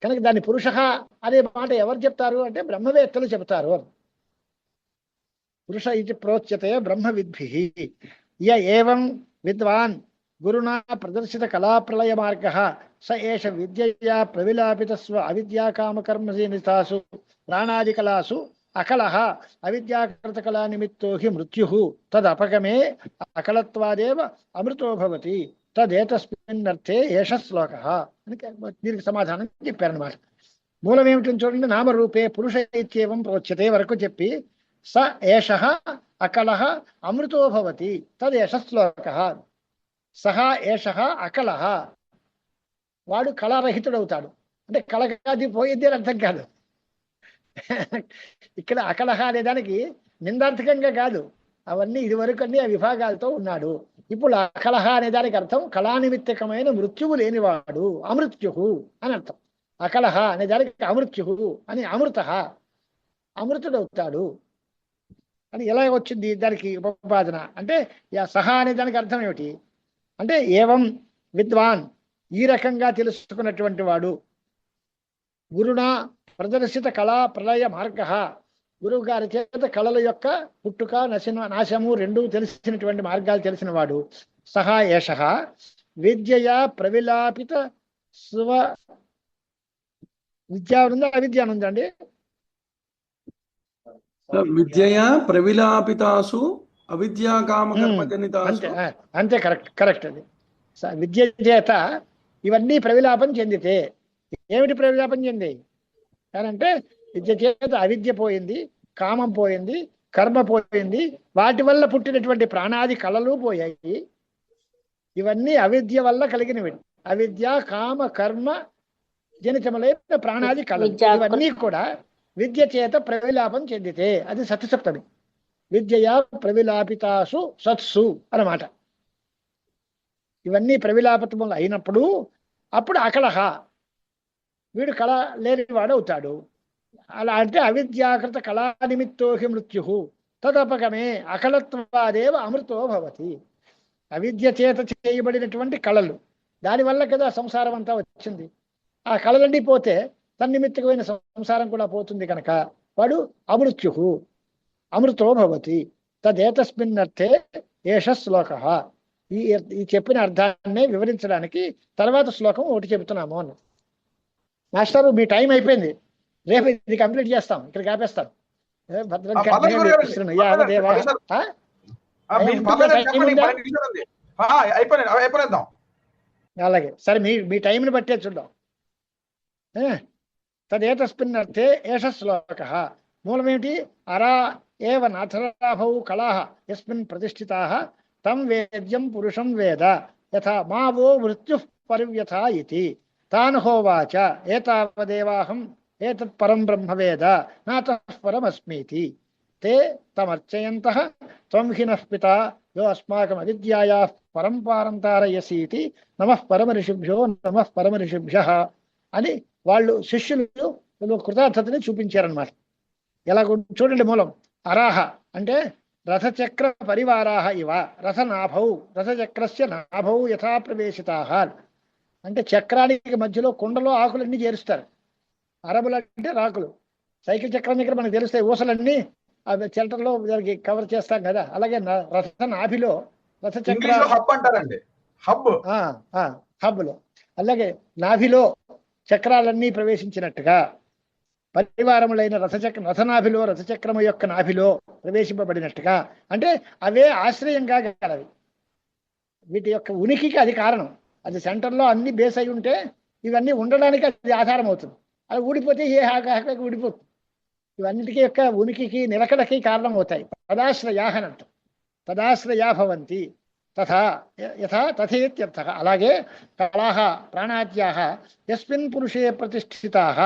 కనుక దాన్ని పురుష అనే మాట ఎవరు చెప్తారు అంటే బ్రహ్మవేత్తలు చెప్తారు. పురుష ఇది ప్రోచ్యతే బ్రహ్మవిద్భిః. ఏవం విద్వాన్ గురునా ప్రదర్శిత కళాప్రళయ మార్గః స ఏష విద్యయా ప్రవిలాపిత స్వ అవిద్యాకామకర్మనితాసు ప్రాణాదికళాసు అకలః అవిద్యాకృతకళా నిమిత్తో హి మృత్యుః తదపగమే అకలత్వాదేవ అమృతో భవతి తదేతస్మిన్నర్థే ఏష శ్లోకః అని దీనికి సమాధానం చెప్పారనమాట. మూలం ఏమిటని చూడండి. నామరూపే పురుష ఇత్యేవం ప్రోచ్యతే వరకు చెప్పి స ఏషః అకలః అమృతో భవతి తదేష శ్లోకః. సహ ఏషః అకలః వాడు కళారహితుడవుతాడు అంటే కళగాది పోయింది అని అర్థం కాదు. ఇక్కడ అకలహ అనే దానికి నిందార్థకంగా కాదు, అవన్నీ ఇదివరకు అన్ని ఆ విభాగాలతో ఉన్నాడు. ఇప్పుడు అకలహ అనే దానికి అర్థం కళానిమిత్తకమైన మృత్యువు లేనివాడు, అమృత్యు అని అర్థం. అకలహ అనే దానికి అమృత్యు అని అమృత అమృతుడవుతాడు అని ఎలా వచ్చింది దానికి ఉపపాదన అంటే సహ అనే దానికి అర్థం ఏమిటి అంటే ఏవం విద్వాన్ ఈ రకంగా తెలుసుకున్నటువంటి వాడు గురునా ప్రదర్శిత కళా ప్రళయ మార్గ గురువు గారి చేత కళల యొక్క పుట్టుక నాశము రెండూ తెలిసినటువంటి మార్గాలు తెలిసిన వాడు. సహా ఏష విద్యయా ప్రవిలాపిత స్వ విద్యా ఉందా అవిద్య ఉందండి? విద్యయా ప్రవిలాపితాసు అవిద్యా కామ కర్మ అంతే జనితాసు. అంతే, కరెక్ట్ అది. విద్య చేత ఇవన్నీ ప్రవిలాపం చెందితే, ఏమిటి ప్రవిలాపం చెంది అంటే విద్య చేత అవిద్య పోయింది, కామం పోయింది, కర్మ పోయింది, వాటి వల్ల పుట్టినటువంటి ప్రాణాది కళలు పోయాయి. ఇవన్నీ అవిద్య వల్ల కలిగినవి. అవిద్య కామ కర్మ జనితములైన ప్రాణాది కళలు ఇవన్నీ కూడా విద్య చేత ప్రవిలాపం చెందితే అది సత్సప్తమి. విద్యయా ప్రవిలాపితాసు సత్సు అన్నమాట. ఇవన్నీ ప్రవిలాపితములు అయినప్పుడు అప్పుడు అకలహ, వీడు కళ లేనివాడు అవుతాడు. అలా అంటే అవిద్యాకృత కళా నిమిత్తో హి మృత్యు తదపగమే అకలత్వాదేవ అమృతో భవతి. అవిద్య చేత చేయబడినటువంటి కళలు, దానివల్ల కదా సంసారం అంతా వచ్చింది. ఆ కళలన్నీ పోతే తన్నిమిత్తకమైన సంసారం కూడా పోతుంది కనుక వాడు అమృత్యు అమృతో భవతి. తదేతస్మిన్నర్థే ఏష శ్లోక. ఈ చెప్పిన అర్థాన్నే వివరించడానికి తర్వాత శ్లోకం ఒకటి చెబుతున్నాము అన్న. మాస్టర్ మీ టైం అయిపోయింది, రేపు ఇది కంప్లీట్ చేస్తాం, ఇక్కడ ఆపేస్తాం. అలాగే సరే, మీ టైంని బట్టే చూద్దాం. తదేతస్మిన్నర్థే ఏష శ్లోక. మూలమేమిటి? అరా ఏవ నాథరాభౌ కళాః యస్మిన్ ప్రతిష్ఠితాః తం వేద్యం పురుషం వేద యథా మా వో మృత్యుః పరివ్యథా ఇతి. తాన్ హోవాచ ఏతావదేవాహం ఏతత్ పరం బ్రహ్మ వేద నాతః పరమస్మీతి. తే తమర్చయంతః త్వం హి నః పితా యో అస్మాకం అవిద్యాయాః పరం పారం తారయసీతి నమః పరమఋషిభ్యో నమః పరమఋషిభ్యః అని వాళ్ళు శిష్యులు కృతార్థతని చూపించారనమాట. ఎలా చూడండి, మూలం అరాహ అంటే రథచక్ర పరివారాహ ఇవ రథనాభౌ రథచక్రస్య నాభౌ యథా ప్రవేశితాః. అంటే చక్రానికి మధ్యలో కుండలో ఆకులన్నీ చేరుస్తారు. అరబులు అంటే రాకులు. సైకిల్ చక్రం దగ్గర మనకు తెలుస్తాయి ఊసలన్నీ, అవి షెల్టర్లో దానికి కవర్ చేస్తాం కదా. అలాగే రథ నాభిలో రథచక్ర అంటారండి, హబ్బులో, అలాగే నాభిలో చక్రాలన్నీ ప్రవేశించినట్టుగా పరివారములైన రథనాభిలో రథచక్రము యొక్క నాభిలో ప్రవేశింపబడినట్టుగా, అంటే అవే ఆశ్రయంగా గలవి. వీటి యొక్క ఉనికికి అది కారణం. అది సెంటర్లో అన్ని బేస్ అయి ఉంటే ఇవన్నీ ఉండడానికి అది ఆధారం అవుతుంది. అది ఊడిపోతే ఏ హాక ఊడిపోతుంది. ఇవన్నిటికీ యొక్క ఉనికికి నిలకడకి కారణం అవుతాయి. తదాశ్రయాహనంట, తదాశ్రయా భవంతి. తథా యథా తథేత్యర్థ. అలాగే కళాః ప్రాణాద్యాః యస్మిన్ పురుషే ప్రతిష్ఠితాః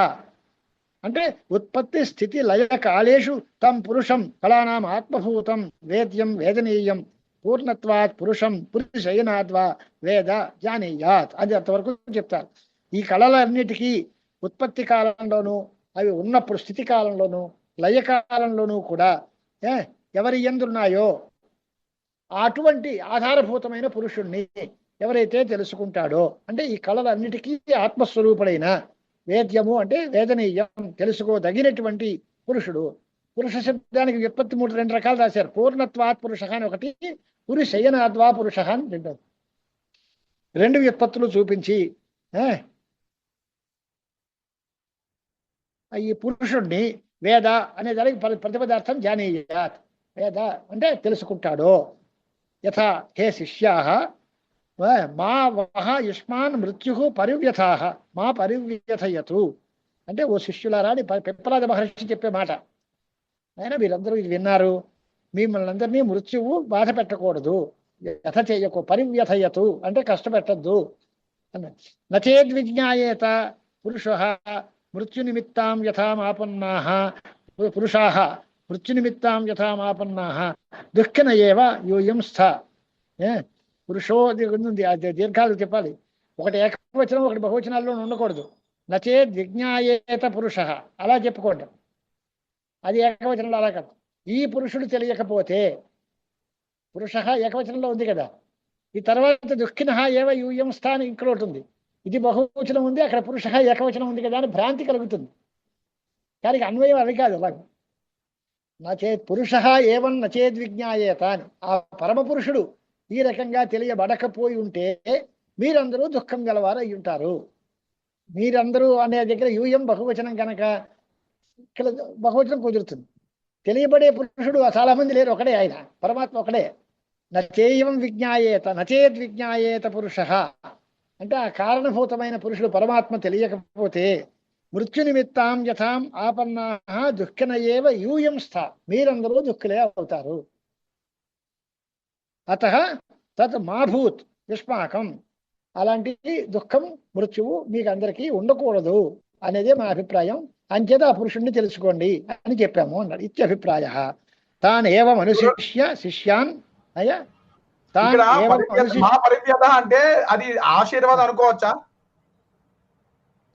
అంటే ఉత్పత్తి స్థితి లయ కాలేషు తం పురుషం కళానాం ఆత్మభూతం వేద్యం వేదనీయం పూర్ణత్వాత్ పురుషం పురుషయనాద్వా వేద జానీయాత్. అది అంతవరకు చెప్తారు. ఈ కళలన్నిటికీ ఉత్పత్తి కాలంలోనూ అవి ఉన్నప్పుడు స్థితి కాలంలోనూ లయకాలంలోనూ కూడా ఎవరి యందున్నాయో అటువంటి ఆధారభూతమైన పురుషుణ్ణి ఎవరైతే తెలుసుకుంటాడో, అంటే ఈ కళలన్నిటికీ ఆత్మస్వరూపుడైన వేద్యము అంటే వేదనీయం తెలుసుకోదగినటువంటి పురుషుడు. పురుష శబ్దానికి వ్యుత్పత్తి 2 రకాలు రాశారు. పూర్ణత్వాత్ పురుష అని ఒకటి, పురుషయనాద్వా పురుష అని రెండోది. 2 వ్యుత్పత్తులు చూపించి ఈ పురుషుణ్ణి వేద అనే దానికి ప్రతిపదార్థం జానీయాత్. వేద అంటే తెలుసుకుంటాడో. యథా హే శిష్యాః మా వహ యుష్మాన్ మృత్యు పరివ్యథాః మా పరివ్యథయతు. అంటే ఓ శిష్యులారా అని పిప్పలాద మహర్షి చెప్పే మాట. అయినా మీరందరూ ఇది విన్నారు, మిమ్మల్ని అందరినీ మృత్యువు బాధ పెట్టకూడదు, వ్యథ చేయకు, పరివ్యథయతు అంటే కష్టపెట్టద్దు అన్న. నచేద్విజ్ఞాయేత పురుషః మృత్యునిమిత్తాం యథామాపన్నాః పురుషాః మృత్యునిమిత్తాం యథామాపన్నాః దుఃఖిన ఏవ యూయం స్థ. పురుషో ఉంది, దీర్ఘాలు చెప్పాలి. ఒకటి ఏకవచనం ఒకటి బహువచనాల్లో ఉండకూడదు. నచేద్ విజ్ఞాయేత పురుష అలా చెప్పుకోండి, అది ఏకవచనంలో అలా కాదు. ఈ పురుషుడు తెలియకపోతే, పురుష ఏకవచనంలో ఉంది కదా, ఈ తర్వాత దుఃఖిన ఏవ యూయం స్థ అని ఇంకోటి ఉంది. ఇది బహువచనం ఉంది, అక్కడ పురుష ఏకవచనం ఉంది కదా అని భ్రాంతి కలుగుతుంది. కానీ అన్వయం అవి కాదు. అలాగే నచేత్ పురుష ఏవం నచేద్ విజ్ఞాయేత అని ఆ పరమ పురుషుడు ఈ రకంగా తెలియబడకపోయి ఉంటే మీరందరూ దుఃఖం గలవారు అయి ఉంటారు. మీరందరూ అనే దగ్గర యూయం బహువచనం కనుక ఇక్కడ బహువచనం కుదురుతుంది. తెలియబడే పురుషుడు చాలా మంది లేరు, ఒకడే ఆయన పరమాత్మ ఒకడే. నచేయం విజ్ఞాయేత నచేద్ విజ్ఞాయేత పురుష అంటే ఆ కారణభూతమైన పురుషుడు పరమాత్మ తెలియకపోతే మృత్యు నిమిత్తాం యథాం ఆపన్నా దుఃఖినయేవ యూయం స్థా మీరందరూ దుఃఖులే అవుతారు. అతః తత్ మాభూత్ యుష్మాకం అలాంటి దుఃఖం మృత్యువు మీకు అందరికీ ఉండకూడదు అనేదే మా అభిప్రాయం. అంచేత ఆ పురుషుణ్ణి తెలుసుకోండి అని చెప్పాము అన్నాడు. ఇత్యభిప్రాయ తాన్ ఏవం అనుశిష్య శిష్యాన్ అయ్యా తాన్ ఇక్కడ ఏవం అనుశిష్య మహాపరివ్యత అంటే అది ఆశీర్వాదం అనుకోవచ్చా?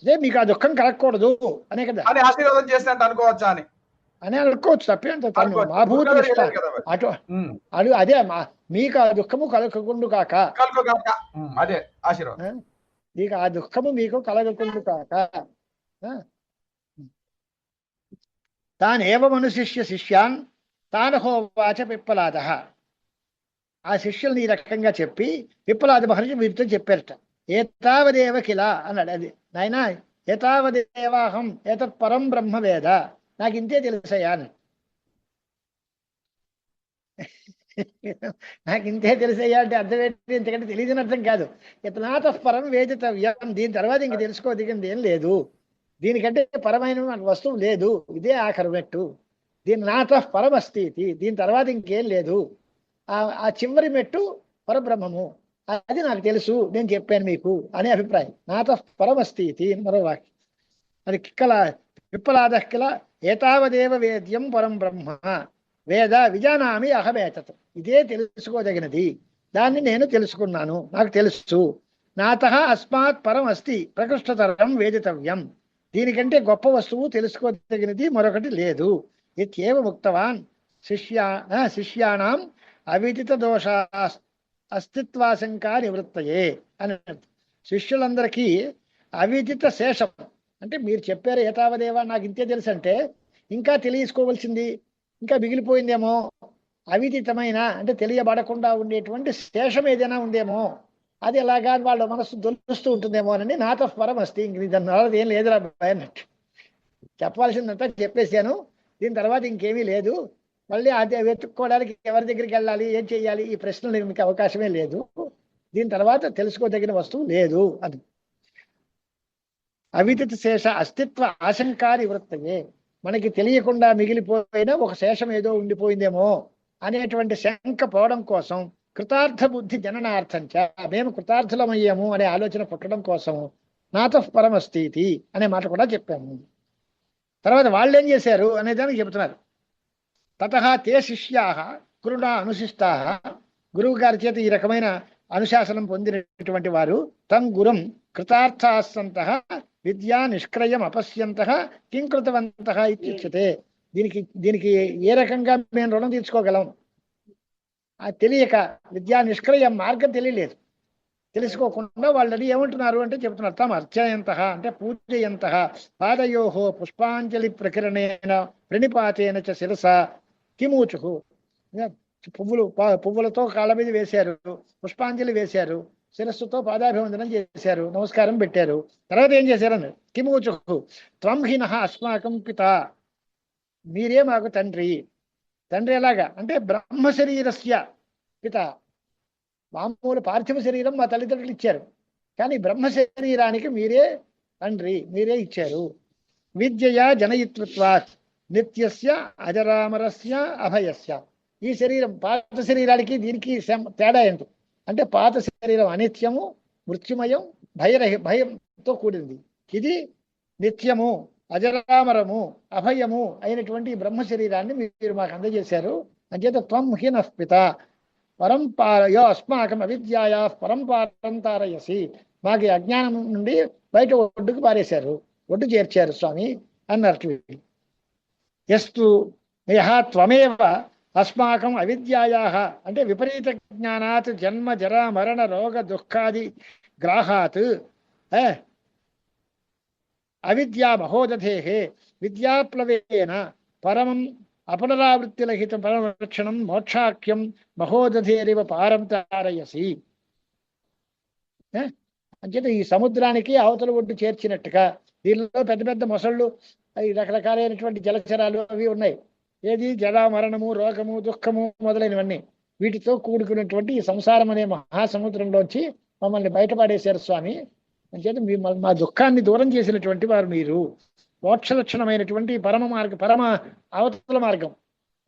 అదే మీకు ఆ దుఃఖం కలగకూడదు అనే కదా అని ఆశీర్వాదం చేసినట్టు అనుకోవచ్చా అని అని అనుకోవచ్చు. తప్పేంత తను అనుకోవచ్చు. మాభూతి గురుగారు ఇష్ట చెప్పారు కదా మరి. అటు ఉమ్. అడు అదే మీకు ఆ దుఃఖము కలగకుండు కాక కలుగుగాక. అదే ఆశీర్వాదం. మీకు ఆ దుఃఖము మీకు కలగకుండు కాక తానేవం అనుశిష్య శిష్యాన్ తానహోవాచ పిప్పలాద ఆ శిష్యుల్ని ఈ రకంగా చెప్పి పిప్పలాద మహర్షి వీరితో చెప్పారట. ఏతావదేవ కిల అన్నాడు. అది నాయనా ఏతావదేవాహం ఏతత్ పరం బ్రహ్మ వేద నాకు ఇంతే తెలుసయ్యా అని. నాకు ఇంతే తెలుసయ్యా అంటే అర్థం ఏంటి? ఇంతకంటే తెలియదని అర్థం కాదు. ఇతనాథ పరం వేదితవ్యం దీని తర్వాత ఇంక తెలుసుకోదిగింది ఏం లేదు. దీనికంటే పరమైన వస్తువు లేదు. ఇదే ఆఖరు మెట్టు. దీని నాథ పరమస్థితి దీని తర్వాత ఇంకేం లేదు. ఆ చివరి మెట్టు పరబ్రహ్మము. అది నాకు తెలుసు, నేను చెప్పాను మీకు అనే అభిప్రాయం. నాథ పరమస్థితి మరో వాక్యం. అది కిక్కల పిప్పలాద కిల ఏతావదేవ వేద్యం పరం బ్రహ్మ వేద విజానామి అహమేతత్ ఇదే తెలుసుకోదగినది. దాన్ని నేను తెలుసుకున్నాను, నాకు తెలుసు. నాథ అస్మాత్ పరం అస్తి ప్రకృష్టతరం వేదితవ్యం దీనికంటే గొప్ప వస్తువు తెలుసుకోదగినది మరొకటి లేదు. ఇత్యేవ ముక్తవాన్ శిష్యాణం అవిదిత దోష అస్తిత్వాశంకా నివృత్తయే అని. శిష్యులందరికీ అవిదిత శేషం అంటే మీరు చెప్పారు ఏతావదేవా నాకు ఇంతే తెలుసు అంటే ఇంకా తెలుసుకోవలసింది ఇంకా మిగిలిపోయిందేమో. అవిదితమైన అంటే తెలియబడకుండా ఉండేటువంటి శేషం ఏదైనా ఉందేమో, అది ఎలాగా వాళ్ళ మనస్సు దొలుస్తూ ఉంటుందేమో అని నాతో పరం వస్తే ఇంక దాని ఏం లేదు అబ్బాయి అన్నట్టు. చెప్పాల్సిందంతా చెప్పేశాను, దీని తర్వాత ఇంకేమీ లేదు. మళ్ళీ అది వెతుక్కోవడానికి ఎవరి దగ్గరికి వెళ్ళాలి, ఏం చెయ్యాలి, ఈ ప్రశ్నలు మీకు అవకాశమే లేదు. దీని తర్వాత తెలుసుకోదగిన వస్తువు లేదు అని. అవిదిత శేష అస్తిత్వ ఆశంకా నివృత్తయే మనకి తెలియకుండా మిగిలిపోయిన ఒక శేషం ఏదో ఉండిపోయిందేమో అనేటువంటి శంక పోవడం కోసం కృతార్థ బుద్ధి జననార్థంచ మేము కృతార్థులమయ్యాము అనే ఆలోచన పుట్టడం కోసము నాతో పరమస్థితి అనే మాట కూడా చెప్పాము. తర్వాత వాళ్ళు ఏం చేశారు అనేదానికి చెబుతున్నారు. తతః తే శిష్యా గురుణా అనుశిష్టా గురువు గారి చేత ఈ రకమైన అనుశాసనం పొందినటువంటి వారు తం గురం కృతార్థాస్సంతః విద్యా నిష్క్రయం అపశ్యంతః కిం కృతవంతః ఇత్యుచ్యతే. దీనికి ఏ రకంగా మేము రుణం తీర్చుకోగలం? తెలియక విద్యా నిష్క్రయం మార్గం తెలియలేదు. తెలుసుకోకుండా వాళ్ళని ఏమంటున్నారు అంటే చెబుతున్నారు. తమ అర్చయంతః అంటే పూజయంతః పాదయోహో పుష్పాంజలి ప్రకిరణేన ప్రణిపాతేన చ శిరస కిమూచుహు పువ్వులతో కాళ్ళ మీద వేశారు, పుష్పాంజలి వేశారు, శిరస్సుతో పాదాభివందనం చేశారు, నమస్కారం పెట్టారు. తర్వాత ఏం చేశారని కిమూచుహు త్వం హినః అస్మాకం పిత మీరే మాకు తండ్రి. తండ్రి ఎలాగా అంటే బ్రహ్మ శరీరస్య పిత. మామూలు పార్థివ శరీరం మా తల్లిదండ్రులు ఇచ్చారు, కానీ బ్రహ్మ శరీరానికి మీరే తండ్రి, మీరే ఇచ్చారు. విద్యయా జనయిత్వాత్ నిత్యస్య అజరామరస్య అభయస్య. ఈ శరీరం పాత శరీరానికి దీనికి తేడా ఏంటి అంటే పాత శరీరం అనిత్యము, మృత్యుమయం, భయంతో కూడింది. ఇది నిత్యము, అజరామరము, అభయము అయినటువంటి బ్రహ్మ శరీరాన్ని మీరు మాకు అందజేశారు. అంచేత త్వం హినః పిత పరంపారయో అస్మాకం అవిద్యాయా పరంపారంతారయసి మాకు అజ్ఞానం నుండి బయట ఒడ్డుకు పారేశారు, ఒడ్డు చేర్చారు స్వామి అన్నట్టు. ఎస్తు యః త్వమేవ అస్మాకం అవిద్యాయా అంటే విపరీత జ్ఞానాత్ జన్మ జరా మరణ రోగ దుఃఖాది గ్రాహాత్ అవిద్యా మహోదధే విద్యాప్లవేన పరమం అపునరావృత్తిరహిత పరమరక్షణం మోక్షాఖ్యం మహోదధేరివ పారం తారయసి. అంచేత ఈ సముద్రానికి అవతల ఒడ్డు చేర్చినట్టుగా దీనిలో పెద్ద పెద్ద మొసళ్ళు, అవి రకరకాలైనటువంటి జలచరాలు అవి ఉన్నాయి. ఏది జల మరణము, రోగము, దుఃఖము మొదలైనవన్నీ వీటితో కూడుకున్నటువంటి ఈ సంసారం అనే మహాసముద్రంలోంచి మమ్మల్ని బయటపడేశారు స్వామి. అంచేత మా దుఃఖాన్ని దూరం చేసినటువంటి వారు మీరు. మోక్షలక్షణమైనటువంటి పరమ అవతల మార్గం,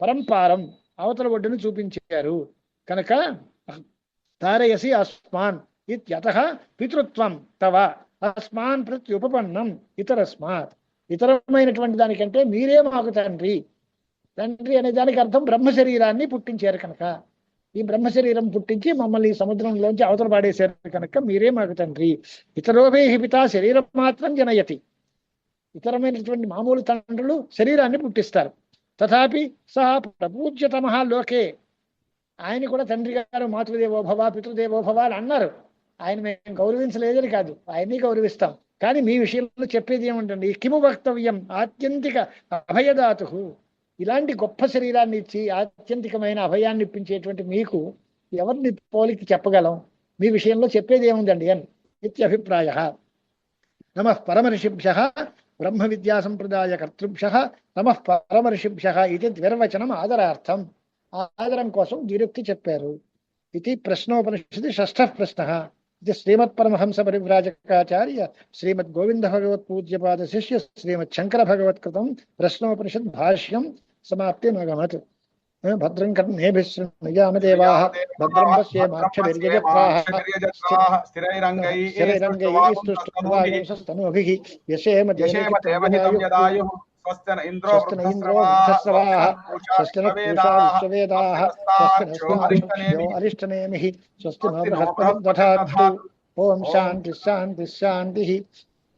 పరంపారం అవతల ఒడ్డును చూపించారు కనుక తారయసి అస్మాన్ ఇత్యతః పితృత్వం తవ అస్మాన్ ప్రత్యుపపన్నం ఇతరస్మాత్. ఇతరమైనటువంటి దానికంటే మీరే మాకు తండ్రి. తండ్రి అనే దానికి అర్థం బ్రహ్మ శరీరాన్ని పుట్టించారు కనుక, ఈ బ్రహ్మ శరీరం పుట్టించి మమ్మల్ని ఈ సముద్రంలోంచి అవతల పాడేశారు కనుక మీరే మాకు తండ్రి. ఇతరోభే పితా శరీరం మాత్రం జనయతి. ఇతరమైనటువంటి మామూలు తండ్రులు శరీరాన్ని పుట్టిస్తారు. తథాపి సహ ప్రపూజ్యతమ లోకే. ఆయన కూడా తండ్రి గారు మాతృదేవోభవ పితృదేవోభవ అని అన్నారు. ఆయన మేము గౌరవించలేదని కాదు, ఆయన్ని గౌరవిస్తాం. కానీ మీ విషయంలో చెప్పేది ఏముంటుంది? కిము వక్తవ్యం ఆత్యంతిక అభయదాతు. ఇలాంటి గొప్ప శరీరాన్ని ఇచ్చి ఆత్యంతికమైన అభయాన్ని ఇప్పించేటువంటి మీకు ఎవరిని పోలికి చెప్పగలం? మీ విషయంలో చెప్పేది ఏముందండి అని ఇత్యభిప్రాయ. నమః పరమర్షిభ్యః బ్రహ్మ విద్యా సంప్రదాయ కర్తృభ్యః నమః పరమర్షిభ్యః ఇది ద్విర్వచనం ఆదరార్థం. ఆదరం కోసం ద్విరుక్తి చెప్పారు. ఇది ప్రశ్నోపనిషది షష్ఠః ప్రశ్నః. ఇది శ్రీమత్పరమహంస పరివ్రాజకాచార్య శ్రీమద్ గోవింద భగవత్ పూజ్యపాద శిష్య శ్రీమద్ శంకర భగవత్కృతం ప్రశ్నోపనిషద్ భాష్యం సమాప్తిమగమత్. భద్రం కర్ణేభిశృణుయామదేవాః భద్రం పశ్యేమాక్షభిర్యజత్రాః స్థిరైరంగైః స్తుష్టువాగుంసస్తనూభిః యశేమ దేవయదాయుః స్వస్తిన ఇంద్రో వృద్ధశ్రవాః స్వస్తిన పూషా విశ్వవేదాః స్వస్తిన అరిష్టనేమిః స్వస్తి నో బృహస్పతిర్దధాతు. ఓం శాంతి శాంతి శాంతి.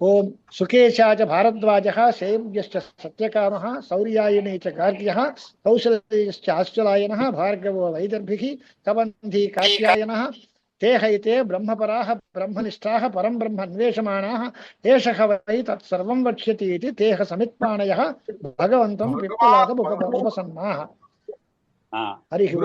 ఓం సుకేశాచ భారద్వాజః శైవ్యశ్చ సత్యకామః శౌర్యాయనే చ గార్గ్యః కౌశల్యశ్చ ఆశ్వలాయనః భార్గవో వైదర్భిః కబంధీ కాత్యాయనః ते हैते ब्रह्मपराः ब्रह्मनिष्ठाः परं ब्रह्म अन्वेषमाणाः एषः वै तत्सर्वं वक्ष्यति इति तेह समित्पाणयः भगवन्तं पिप्पलादमुपसन्नाः. हरिः ओम्.